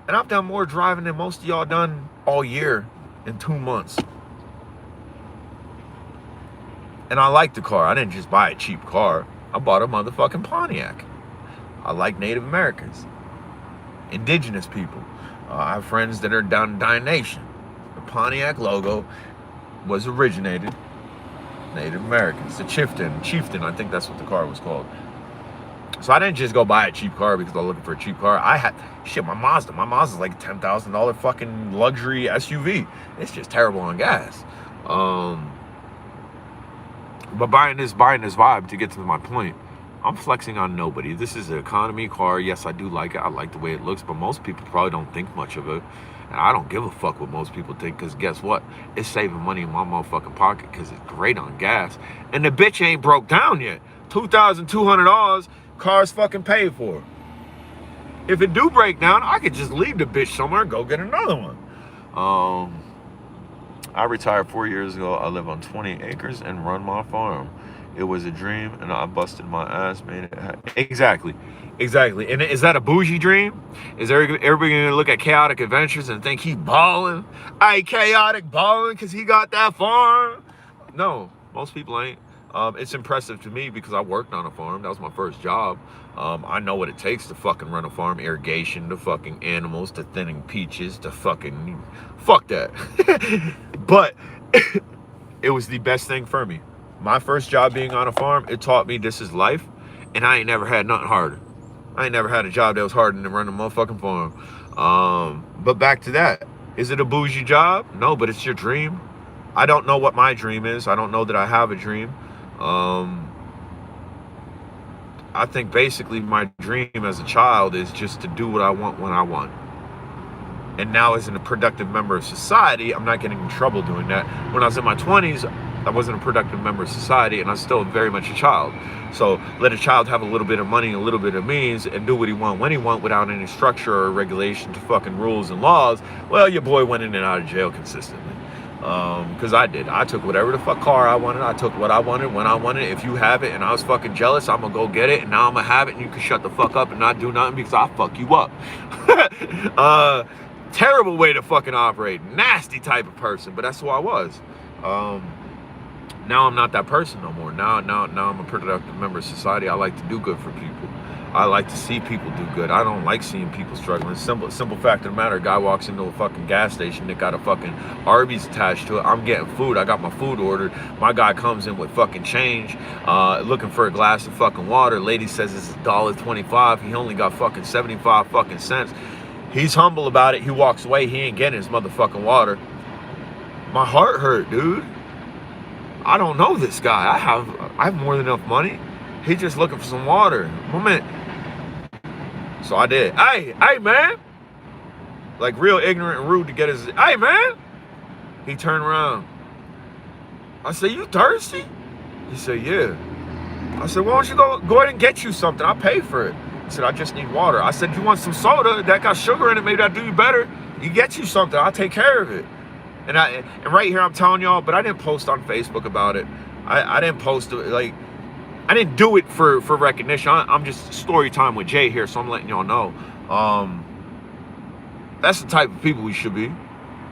And I've done more driving than most of y'all done all year in 2 months. And I like the car. I didn't just buy a cheap car. I bought a motherfucking Pontiac. I like Native Americans, indigenous people. I have friends that are down in Dine Nation. The Pontiac logo was originated Native Americans. The Chieftain, I think that's what the car was called. So I didn't just go buy a cheap car because I was looking for a cheap car. I had, my Mazda. My Mazda's like $10,000 fucking luxury SUV. It's just terrible on gas. But buying this vibe, to get to my point, I'm flexing on nobody. This is an economy car. Yes, I do like it. I like the way it looks, but most people probably don't think much of it. And I don't give a fuck what most people think, because guess what? It's saving money in my motherfucking pocket because it's great on gas. And the bitch ain't broke down yet. $2,200, car's fucking paid for. If it do break down, I could just leave the bitch somewhere and go get another one. I retired 4 years ago. I live on 20 acres and run my farm. It was a dream, and I busted my ass, made it happen. Exactly. And is that a bougie dream? Is everybody gonna look at Chaotic Adventures and think he balling? Chaotic balling because he got that farm? No, most people ain't. It's impressive to me because I worked on a farm. That was my first job. I know what it takes to fucking run a farm. Irrigation, to fucking animals, to thinning peaches, to fucking... Fuck that. But it was the best thing for me. My first job being on a farm, it taught me this is life, and I ain't never had nothing harder. I ain't never had a job that was harder than running a motherfucking farm. But back to that. Is it a bougie job? No, but it's your dream. I don't know what my dream is. I don't know that I have a dream. I think basically my dream as a child is just to do what I want when I want. And now as a productive member of society, I'm not getting in trouble doing that. When I was in my 20s, I wasn't a productive member of society, and I'm still very much a child. So let a child have a little bit of money, a little bit of means, and do what he want when he want without any structure or regulation to fucking rules and laws. Well, your boy went in and out of jail consistently. Because I did. I took whatever the fuck car I wanted. I took what I wanted when I wanted it. If you have it and I was fucking jealous, I'm gonna go get it. And now I'm gonna have it and you can shut the fuck up and not do nothing because I fuck you up. Terrible way to fucking operate. Nasty type of person, but that's who I was. Now I'm not that person no more. Now I'm a productive member of society. I like to do good for people. I like to see people do good. I don't like seeing people struggling. Simple fact of the matter, a guy walks into a fucking gas station that got a fucking Arby's attached to it. I'm getting food. I got my food ordered. My guy comes in with fucking change, looking for a glass of fucking water. Lady says it's $1.25. He only got fucking 75 fucking cents. He's humble about it. He walks away. He ain't getting his motherfucking water. My heart hurt, dude. I don't know this guy. I have more than enough money. He's just looking for some water. Moment. So I did. Hey, man. Like real ignorant and rude to get his, hey, man. He turned around. I said, you thirsty? He said, yeah. I said, why don't you go ahead and get you something? I'll pay for it. He said, I just need water. I said, you want some soda? That got sugar in it. Maybe that'll do you better. You get you something. I'll take care of it. And right here, I'm telling y'all, but I didn't post on Facebook about it. I didn't post it, like, I didn't do it for recognition. I'm just story time with Jay here, so I'm letting y'all know. That's the type of people we should be.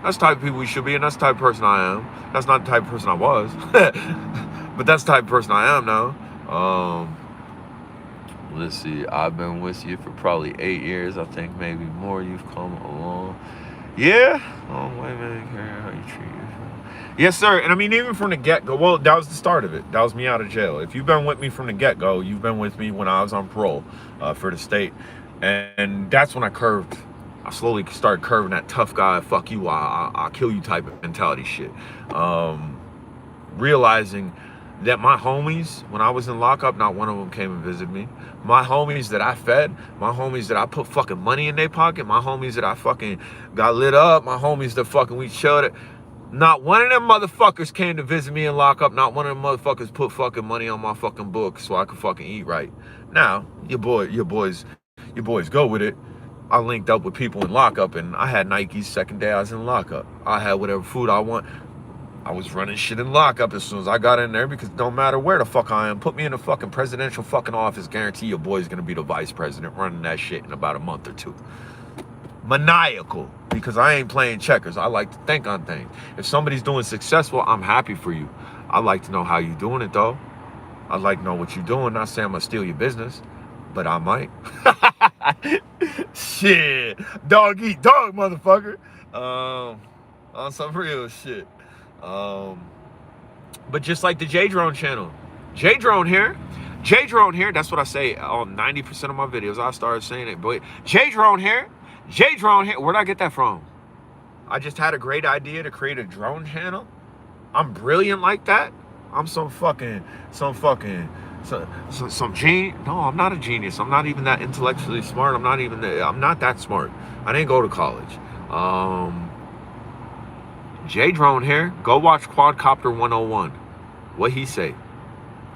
That's the type of people we should be, and that's the type of person I am. That's not the type of person I was. But that's the type of person I am now. Let's see. I've been with you for probably 8 years. I think maybe more. You've come along. Yeah. Long way, man. How you treat you. Yes, sir. And I mean, even from the get-go, well, that was the start of it. That was me out of jail. If you've been with me from the get-go, you've been with me when I was on parole for the state. And that's when I curved. I slowly started curving that tough guy, fuck you, I'll kill you type of mentality shit. Realizing that my homies, when I was in lockup, not one of them came and visited me. My homies that I fed, my homies that I put fucking money in their pocket, my homies that I fucking got lit up, my homies that fucking we chilled at, not one of them motherfuckers came to visit me in lockup. Not one of them motherfuckers put fucking money on my fucking book so I could fucking eat right. Now, your boys go with it. I linked up with people in lockup and I had Nikes second day I was in lockup. I had whatever food I want. I was running shit in lockup as soon as I got in there because no matter where the fuck I am, put me in a fucking presidential fucking office, guarantee your boy's gonna be the vice president running that shit in about a month or two. Maniacal, because I ain't playing checkers. I like to think on things. If somebody's doing successful, I'm happy for you. I like to know how you doing it though. I'd like to know what you're doing. Not saying I'm gonna steal your business, but I might. Shit, dog eat dog, motherfucker. On some real shit. But just like the J Drone channel, J Drone here. J Drone here. That's what I say on 90% of my videos. I started saying it, but J Drone here. J Drone here. Where'd I get that from? I just had a great idea to create a drone channel. I'm brilliant like that. I'm some genius. No, I'm not a genius. I'm not even that intellectually smart. I'm not that smart. I didn't go to college. J Drone here. Go watch Quadcopter 101. What he say?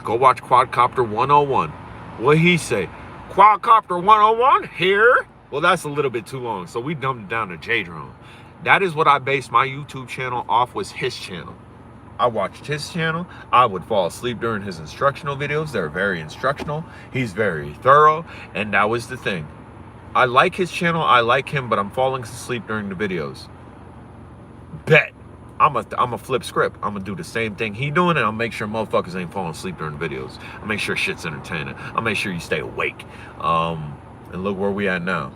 Go watch Quadcopter 101. What he say? Quadcopter 101 here. Well, that's a little bit too long, so we dumbed it down to J Drone. That is what I based my YouTube channel off, was his channel. I watched his channel. I would fall asleep during his instructional videos. They're very instructional. He's very thorough, and that was the thing. I like his channel. I like him, but I'm falling asleep during the videos. Bet. I'm a flip script. I'm gonna do the same thing he doing, and I'll make sure motherfuckers ain't falling asleep during the videos. I'll make sure shit's entertaining. I'll make sure you stay awake. And look where we at now.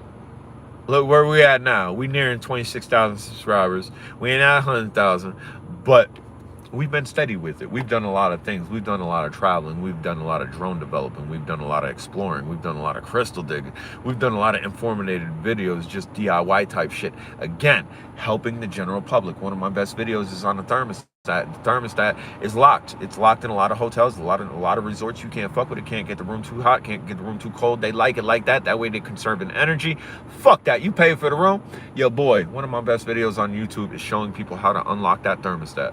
Look where we at now. We nearing 26,000 subscribers. We ain't at 100,000, but we've been steady with it. We've done a lot of things. We've done a lot of traveling. We've done a lot of drone developing. We've done a lot of exploring. We've done a lot of crystal digging. We've done a lot of informative videos, just DIY type shit. Again, helping the general public. One of my best videos is on the thermostat. The thermostat is locked. It's locked in a lot of hotels, a lot of resorts. You can't fuck with it. Can't get the room too hot. Can't get the room too cold. They like it like that. That way they conserve in energy. Fuck that. You pay for the room. Yo, boy, one of my best videos on YouTube is showing people how to unlock that thermostat.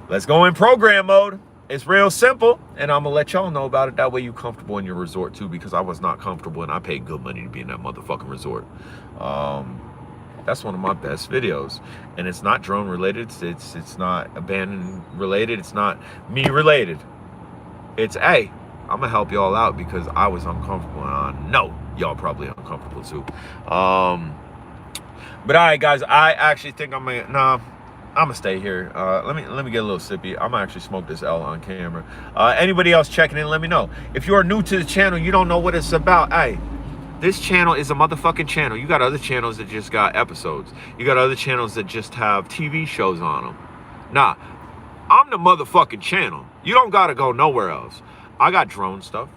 Let's go in program mode. It's real simple, and I'm gonna let y'all know about it. That way you comfortable in your resort too, because I was not comfortable and I paid good money to be in that motherfucking resort. That's one of my best videos. And it's not drone related. It's not abandoned related. It's not me related. It's, hey, I'm gonna help y'all out because I was uncomfortable, and I know y'all probably uncomfortable too. But all right, guys, I actually think I'm gonna stay here. Let me get a little sippy. I'm gonna actually smoke this L on camera. Anybody else checking in, let me know. If you are new to the channel, you don't know what it's about. Hey, this channel is a motherfucking channel. You got other channels that just got episodes. You got other channels that just have TV shows on them. Nah, I'm the motherfucking channel. You don't gotta go nowhere else. I got drone stuff.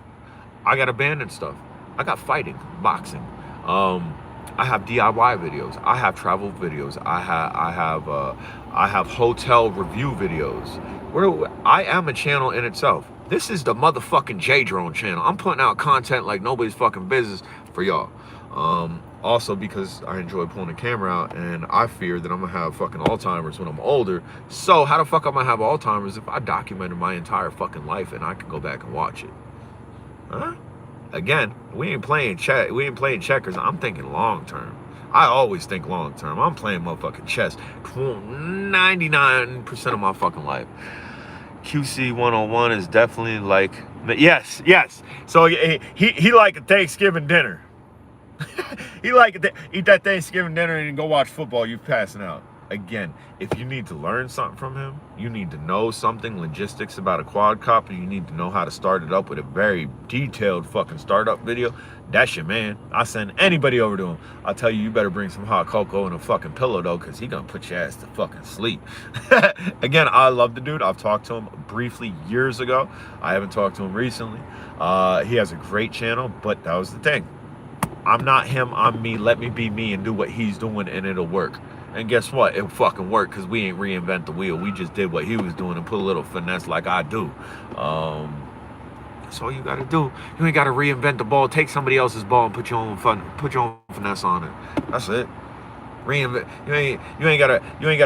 I got abandoned stuff. I got fighting, boxing. I have DIY videos. I have travel videos. I have hotel review videos. I am a channel in itself. This is the motherfucking J Drone channel. I'm putting out content like nobody's fucking business for y'all. Also because I enjoy pulling the camera out, and I fear that I'm gonna have fucking Alzheimer's when I'm older. So how the fuck am I gonna have Alzheimer's if I documented my entire fucking life and I can go back and watch it? Huh? Again, we ain't playing checkers. I'm thinking long term. I always think long term. I'm playing motherfucking chess 99% of my fucking life. QC 101 is definitely like, yes. So he like a Thanksgiving dinner. He like eat that Thanksgiving dinner and go watch football. You passing out. Again, if you need to learn something from him, you need to know something, logistics about a quadcopter, you need to know how to start it up with a very detailed fucking startup video, that's your man. I send anybody over to him. I'll tell you, you better bring some hot cocoa and a fucking pillow though, because he gonna put your ass to fucking sleep. Again, I love the dude. I've talked to him briefly years ago. I haven't talked to him recently. He has a great channel, but that was the thing. I'm not him, I'm me. Let me be me and do what he's doing and it'll work. And guess what? It fucking worked because we ain't reinvent the wheel. We just did what he was doing and put a little finesse like I do. That's all you gotta do. You ain't gotta reinvent the ball. Take somebody else's ball and put your own finesse on it. That's it. Reinvent. You ain't gotta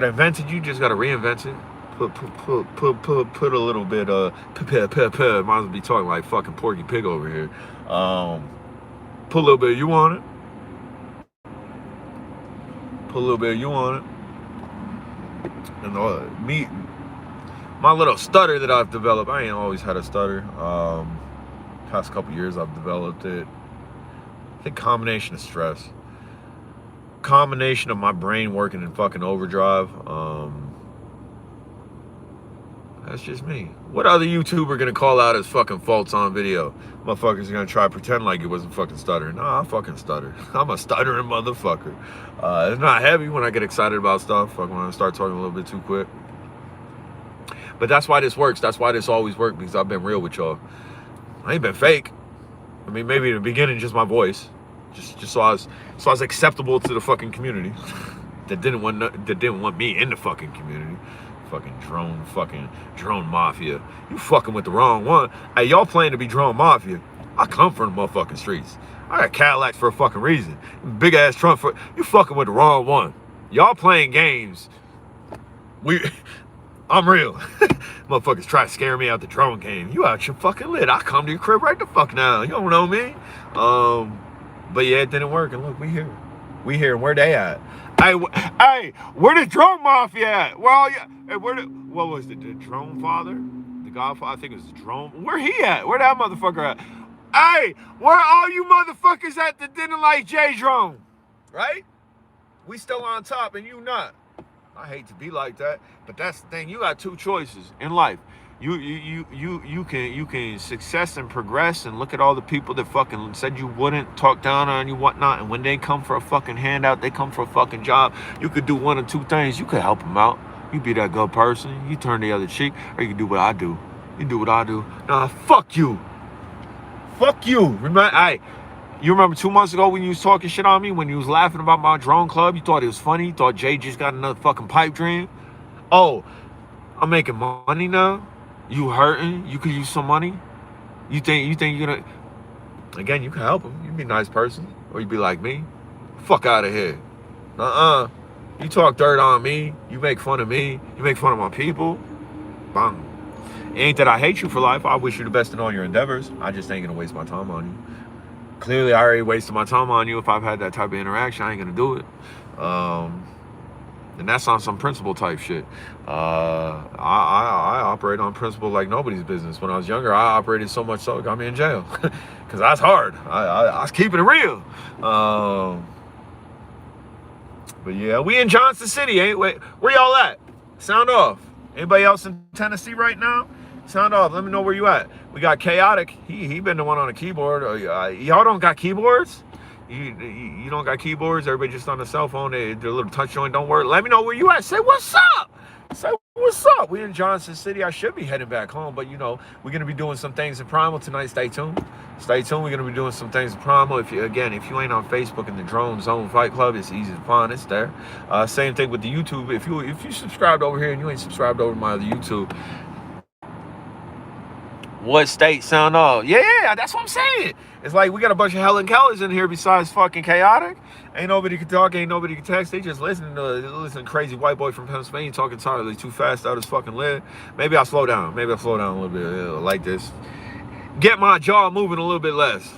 invent it. You just gotta reinvent it. Put a little bit might as well be talking like fucking Porky Pig over here. Put a little bit of you on it. Put a little bit of you on it. And my little stutter that I've developed, I ain't always had a stutter. Past couple years I've developed it. I think combination of stress. Combination of my brain working in fucking overdrive. That's just me. What other YouTuber gonna call out his fucking faults on video? Motherfuckers gonna try to pretend like it wasn't fucking stuttering. Nah, I fucking stutter. I'm a stuttering motherfucker. It's not heavy when I get excited about stuff. Like when I start talking a little bit too quick. But that's why this works. That's why this always worked, because I've been real with y'all. I ain't been fake. I mean, maybe in the beginning, just my voice, just so I was acceptable to the fucking community that didn't want me in the fucking community. Fucking drone mafia. You fucking with the wrong one. Hey, y'all playing to be drone mafia. I come from the motherfucking streets. I got Cadillacs for a fucking reason. Big ass trunk for you fucking with the wrong one. Y'all playing games. I'm real. Motherfuckers try to scare me out the drone game. You out your fucking lid. I come to your crib right the fuck now. You don't know me. But yeah, it didn't work. And look, we here. We here. Where they at? Hey, where the drone mafia at? Well, yeah. Hey, what was it? The drone father? The Godfather? I think it was the drone. Where he at? Where that motherfucker at? Hey, where all you motherfuckers at that didn't like J Drone? Right? We still on top and you not. I hate to be like that, but that's the thing. You got two choices in life. You can success and progress and look at all the people that fucking said you wouldn't, talk down on you, whatnot, and when they come for a fucking handout, they come for a fucking job. You could do one of two things. You could help them out. You be that good person. You turn the other cheek, or you can do what I do. You do what I do. Nah, fuck you. Fuck you. You remember 2 months ago when you was talking shit on me, when you was laughing about my drone club? You thought it was funny? You thought Jay just got another fucking pipe dream? Oh, I'm making money now? You hurting? You could use some money? You think you're gonna... Again, you can help him. You be a nice person. Or you be like me. Fuck out of here. You talk dirt on me. You make fun of me. You make fun of my people. Bang. It ain't that I hate you for life. I wish you the best in all your endeavors. I just ain't gonna waste my time on you. Clearly, I already wasted my time on you. If I've had that type of interaction, I ain't gonna do it. And that's on some principle type shit. I operate on principle like nobody's business. When I was younger, I operated so much so it got me in jail because that's hard. I was keeping it real. But yeah, we in Johnson City, ain't we? Where y'all at? Sound off. Anybody else in Tennessee right now? Sound off. Let me know where you at. We got Chaotic. He been the one on the keyboard. Y'all don't got keyboards? You don't got keyboards? Everybody just on the cell phone. Their little touch joint don't work. Let me know where you at. Say what's up. Say what's up. We in Johnson City. I should be heading back home, but you know we're gonna be doing some things in Primal tonight. Stay tuned. Stay tuned. We're gonna be doing some things in Primal. If you ain't on Facebook in the Drone Zone Fight Club, it's easy to find. It's there. Same thing with the YouTube. If you subscribed over here and you ain't subscribed over my other YouTube. What state sound off? Yeah, that's what I'm saying. It's like we got a bunch of Helen Kellers in here besides fucking Chaotic. Ain't nobody can talk, ain't nobody can text. They just listen to crazy white boy from Pennsylvania talking entirely too fast out his fucking lid. Maybe I'll slow down. Maybe I'll slow down a little bit like this. Get my jaw moving a little bit less.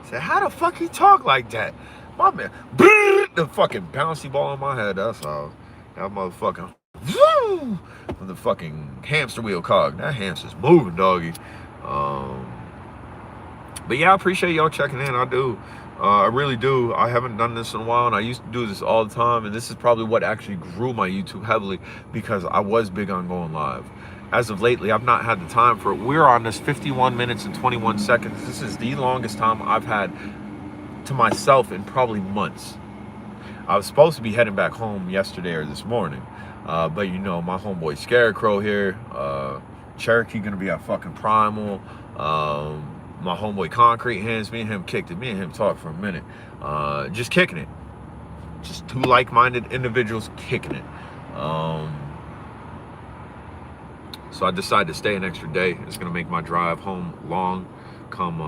Say, how the fuck he talk like that? My man, the fucking bouncy ball in my head, that's all. That motherfucking from the fucking hamster wheel cog. That hamster's moving, doggy. But yeah, I appreciate y'all checking in. I do. I really do. I haven't done this in a while, and I used to do this all the time, and this is probably what actually grew my YouTube heavily because I was big on going live. As of lately, I've not had the time for it. We're on this 51 minutes and 21 seconds. This is the longest time I've had to myself in probably months. I was supposed to be heading back home yesterday or this morning. But you know, my homeboy Scarecrow here, Cherokee gonna be at fucking Primal. My homeboy Concrete Hands, me and him kicked it. Me and him talked for a minute. Just kicking it. Just two like-minded individuals kicking it. So I decided to stay an extra day. It's gonna make my drive home long. Come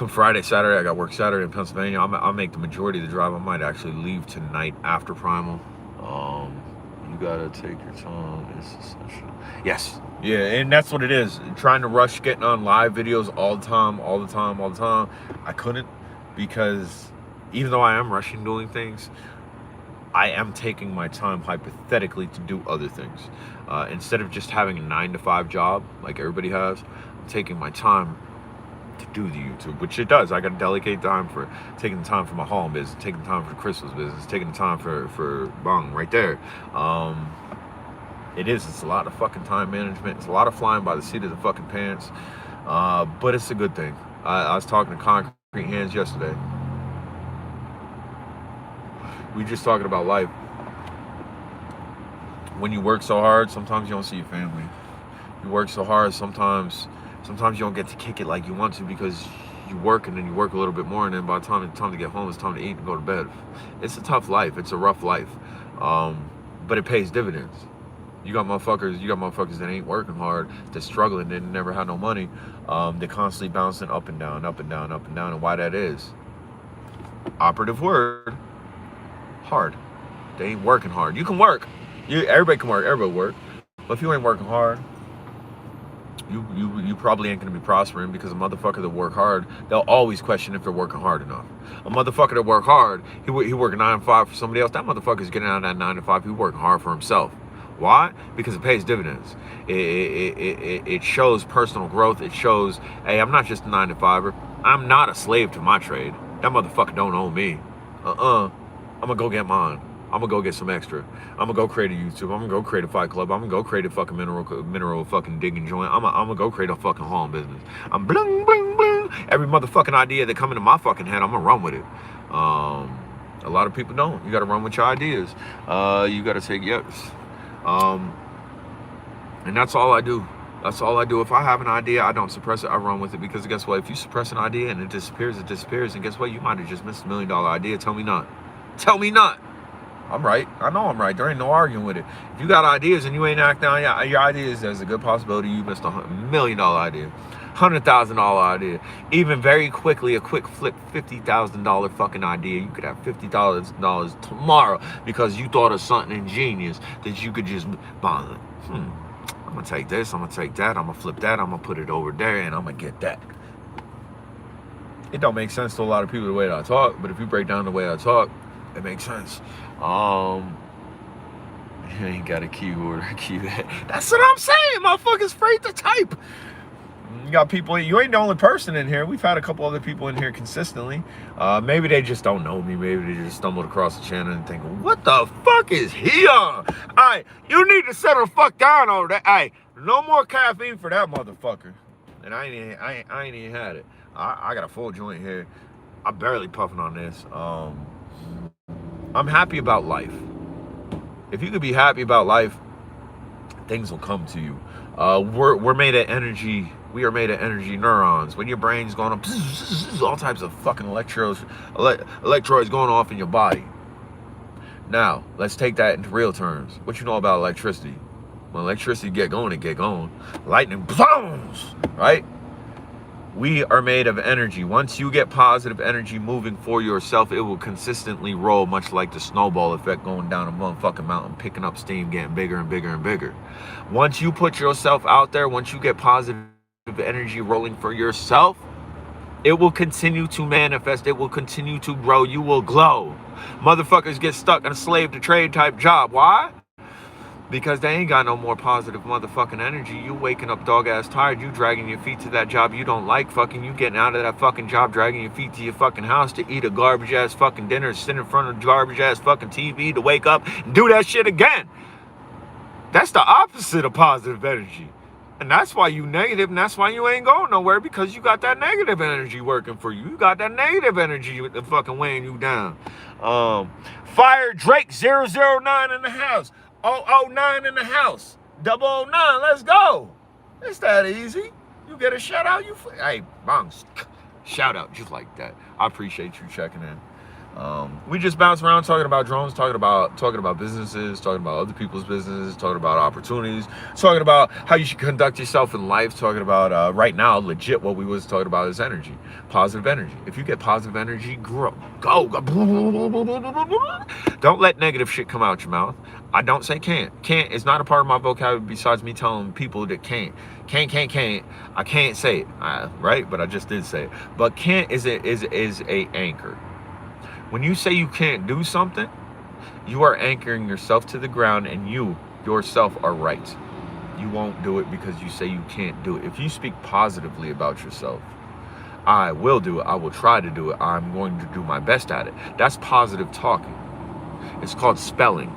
Friday, Saturday, I got work Saturday in Pennsylvania. I'll make the majority of the drive. I might actually leave tonight after Primal. You gotta take your time. It's essential. Yes. Yeah, and that's what it is. Trying to rush getting on live videos all the time. I couldn't because even though I am rushing doing things, I am taking my time hypothetically to do other things. Instead of just having a 9-to-5 job like everybody has, I'm taking my time to do the YouTube, which it does. I got to delegate time for taking the time for my home business, taking the time for Crystal's business, taking the time for Bong right there. It's a lot of fucking time management. It's a lot of flying by the seat of the fucking pants. But it's a good thing. I was talking to Concrete Hands yesterday. We just talking about life. When you work so hard, sometimes you don't see your family. You work so hard, sometimes you don't get to kick it like you want to because you work and then you work a little bit more, and then by the time it's time to get home, it's time to eat and go to bed. It's a tough life. It's a rough life, but it pays dividends. You got motherfuckers that ain't working hard, that's struggling, that never had no money. They're constantly bouncing up and down, and why that is? Operative word: hard. They ain't working hard. You can work. Everybody can work. Everybody work. But if you ain't working hard, you probably ain't gonna be prospering, because a motherfucker that work hard, they'll always question if they're working hard enough. A motherfucker that work hard, he working 9 to 5 for somebody else. That motherfucker's getting out of that 9 to 5. He working hard for himself. Why? Because it pays dividends. It shows personal growth. It shows, hey, I'm not just a 9 to 5er. I'm not a slave to my trade. That motherfucker don't own me. I'm gonna go get mine. I'm gonna go get some extra. I'm gonna go create a YouTube. I'm gonna go create a fight club. I'm gonna go create a fucking mineral fucking digging joint. I'm gonna go create a fucking home business. I'm bling bling bling. Every motherfucking idea that come into my fucking head, I'm gonna run with it. A lot of people don't. You gotta run with your ideas. You gotta take yes. And that's all I do. That's all I do. If I have an idea, I don't suppress it. I run with it, because guess what? If you suppress an idea and it disappears, it disappears. And guess what? You might have just missed $1 million idea. Tell me not. Tell me not. I'm right. I know I'm right. There ain't no arguing with it. If you got ideas and you ain't acting on your ideas, there's a good possibility you missed $1 million idea, $100,000 idea. Even very quickly, a quick flip $50,000 fucking idea. You could have $50,000 tomorrow because you thought of something ingenious that you could just buy. I'm gonna take this. I'm gonna take that. I'm gonna flip that. I'm gonna put it over there, and I'm gonna get that. It don't make sense to a lot of people the way that I talk, but if you break down the way I talk, It makes sense. You ain't got a keyboard or key that. That's what I'm saying. Motherfuckers afraid to type. You got people, you ain't the only person in here. We've had a couple other people in here consistently. Maybe they just don't know me. Maybe they just stumbled across the channel and think, what the fuck is he on? Alright, you need to settle the fuck down over that. Alright, no more caffeine for that motherfucker. And I ain't even had it. I got a full joint here. I'm barely puffing on this. I'm happy about life. If you could be happy about life, things will come to you. We're made of energy. We are made of energy neurons. When your brain's going up, all types of fucking electrodes going off in your body. Now, let's take that into real terms. What you know about electricity? When electricity get going, it get going. Lightning, bounce, right? We are made of energy. Once you get positive energy moving for yourself, it will consistently roll, much like the snowball effect going down a motherfucking mountain, picking up steam, getting bigger and bigger and bigger. Once you put yourself out there, once you get positive energy rolling for yourself, it will continue to manifest. It will continue to grow. You will glow. Motherfuckers get stuck in a slave to trade type job. Why? Because they ain't got no more positive motherfucking energy. You waking up dog ass tired. You dragging your feet to that job you don't like. Fucking you getting out of that fucking job, dragging your feet to your fucking house to eat a garbage ass fucking dinner, sit in front of a garbage ass fucking TV to wake up and do that shit again. That's the opposite of positive energy. And that's why you negative, and that's why you ain't going nowhere, because you got that negative energy working for you. You got that negative energy with the fucking weighing you down. Fire Drake 009 in the house. 009 in the house. 009, let's go. It's that easy. You get a shout out, hey, bounce. Shout out just like that. I appreciate you checking in. We just bounce around talking about drones, talking about businesses, talking about other people's businesses, talking about opportunities, talking about how you should conduct yourself in life, talking about right now, legit what we was talking about is energy, positive energy. If you get positive energy, go. Don't let negative shit come out your mouth. I don't say can't. Can't is not a part of my vocabulary besides me telling people that can't. Can't. I can't say it, right? But I just did say it. But can't is a anchor. When you say you can't do something, you are anchoring yourself to the ground, and you yourself are right. You won't do it because you say you can't do it. If you speak positively about yourself, I will do it. I will try to do it. I'm going to do my best at it. That's positive talking. It's called spelling.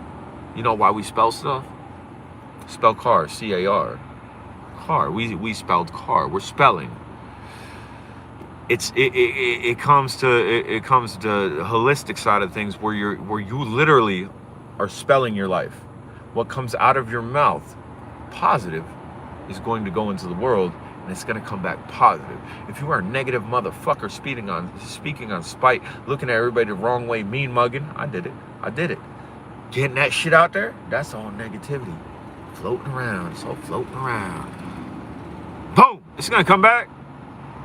You know why we spell stuff? Spell car, C-A-R. Car. We spelled car. We're spelling. It comes to the holistic side of things where you literally are spelling your life. What comes out of your mouth, positive, is going to go into the world, and it's going to come back positive. If you are a negative motherfucker speaking on spite, looking at everybody the wrong way, mean mugging, I did it. Getting that shit out there, that's all negativity. Floating around, it's all floating around. Boom! It's going to come back.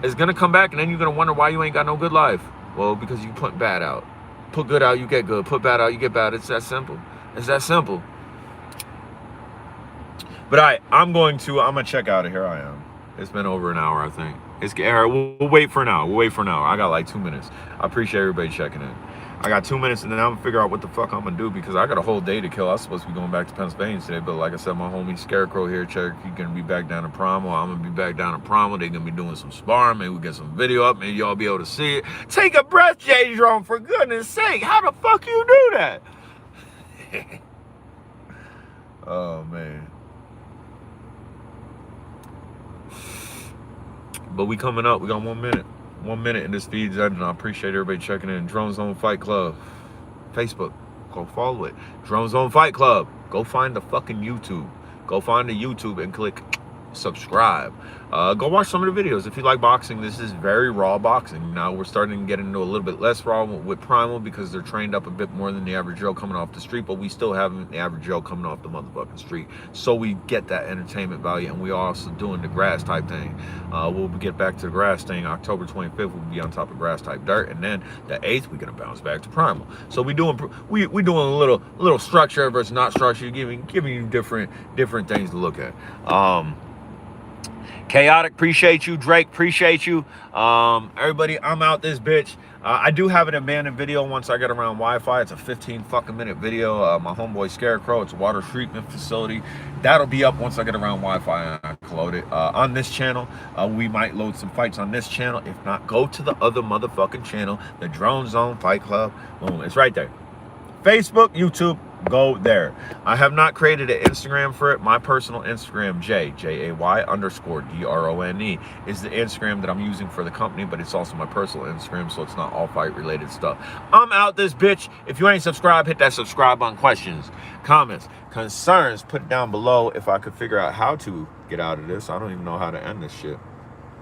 It's going to come back, and then you're going to wonder why you ain't got no good life. Well, because you put bad out. Put good out, you get good. Put bad out, you get bad. It's that simple. It's that simple. But I'm going to check out of here. I am. It's been over an hour, I think. We'll wait for an hour. I got like 2 minutes. I appreciate everybody checking in. I got 2 minutes, and then I'm going to figure out what the fuck I'm going to do, because I got a whole day to kill. I was supposed to be going back to Pennsylvania today, but like I said, my homie Scarecrow here, Cherokee, going to be back down in Primal. I'm going to be back down in Primal. They're going to be doing some sparring. Maybe we'll get some video up. Maybe y'all be able to see it. Take a breath, J-Drone, for goodness sake. How the fuck you do that? Oh, man. But we coming up. We got 1 minute. 1 minute in this feed's ending. I appreciate everybody checking in. Drone Zone Fight Club. Facebook. Go follow it. Drone Zone Fight Club. Go find the fucking YouTube. Go find the YouTube and click subscribe. Go watch some of the videos. If you like boxing, this is very raw boxing. Now we're starting to get into a little bit less raw with Primal, because they're trained up a bit more than the average Joe coming off the street, but we still have the average Joe coming off the motherfucking street. So we get that entertainment value, and we are also doing the grass type thing. We'll get back to the grass thing. October 25th, we'll be on top of grass type dirt, and then the 8th, we're gonna bounce back to Primal. So we doing a little structure versus not structure, giving you different things to look at. Chaotic, appreciate you. Drake, appreciate you. Everybody, I'm out this bitch. I do have an abandoned video once I get around Wi-Fi. It's a 15 fucking minute video. My homeboy Scarecrow, it's a water treatment facility. That'll be up once I get around Wi-Fi and I can load it. On this channel, we might load some fights on this channel. If not, go to the other motherfucking channel, the Drone Zone Fight Club. Boom, it's right there. Facebook, YouTube, go there. I have not created an Instagram for it. My personal Instagram, Jay_DRONE, is the Instagram that I'm using for the company, but it's also my personal Instagram, so it's not all fight related stuff. I'm out this bitch. If you ain't subscribed, hit that subscribe button. Questions, comments, concerns, put it down below. If I could figure out how to get out of this, I don't even know how to end this shit.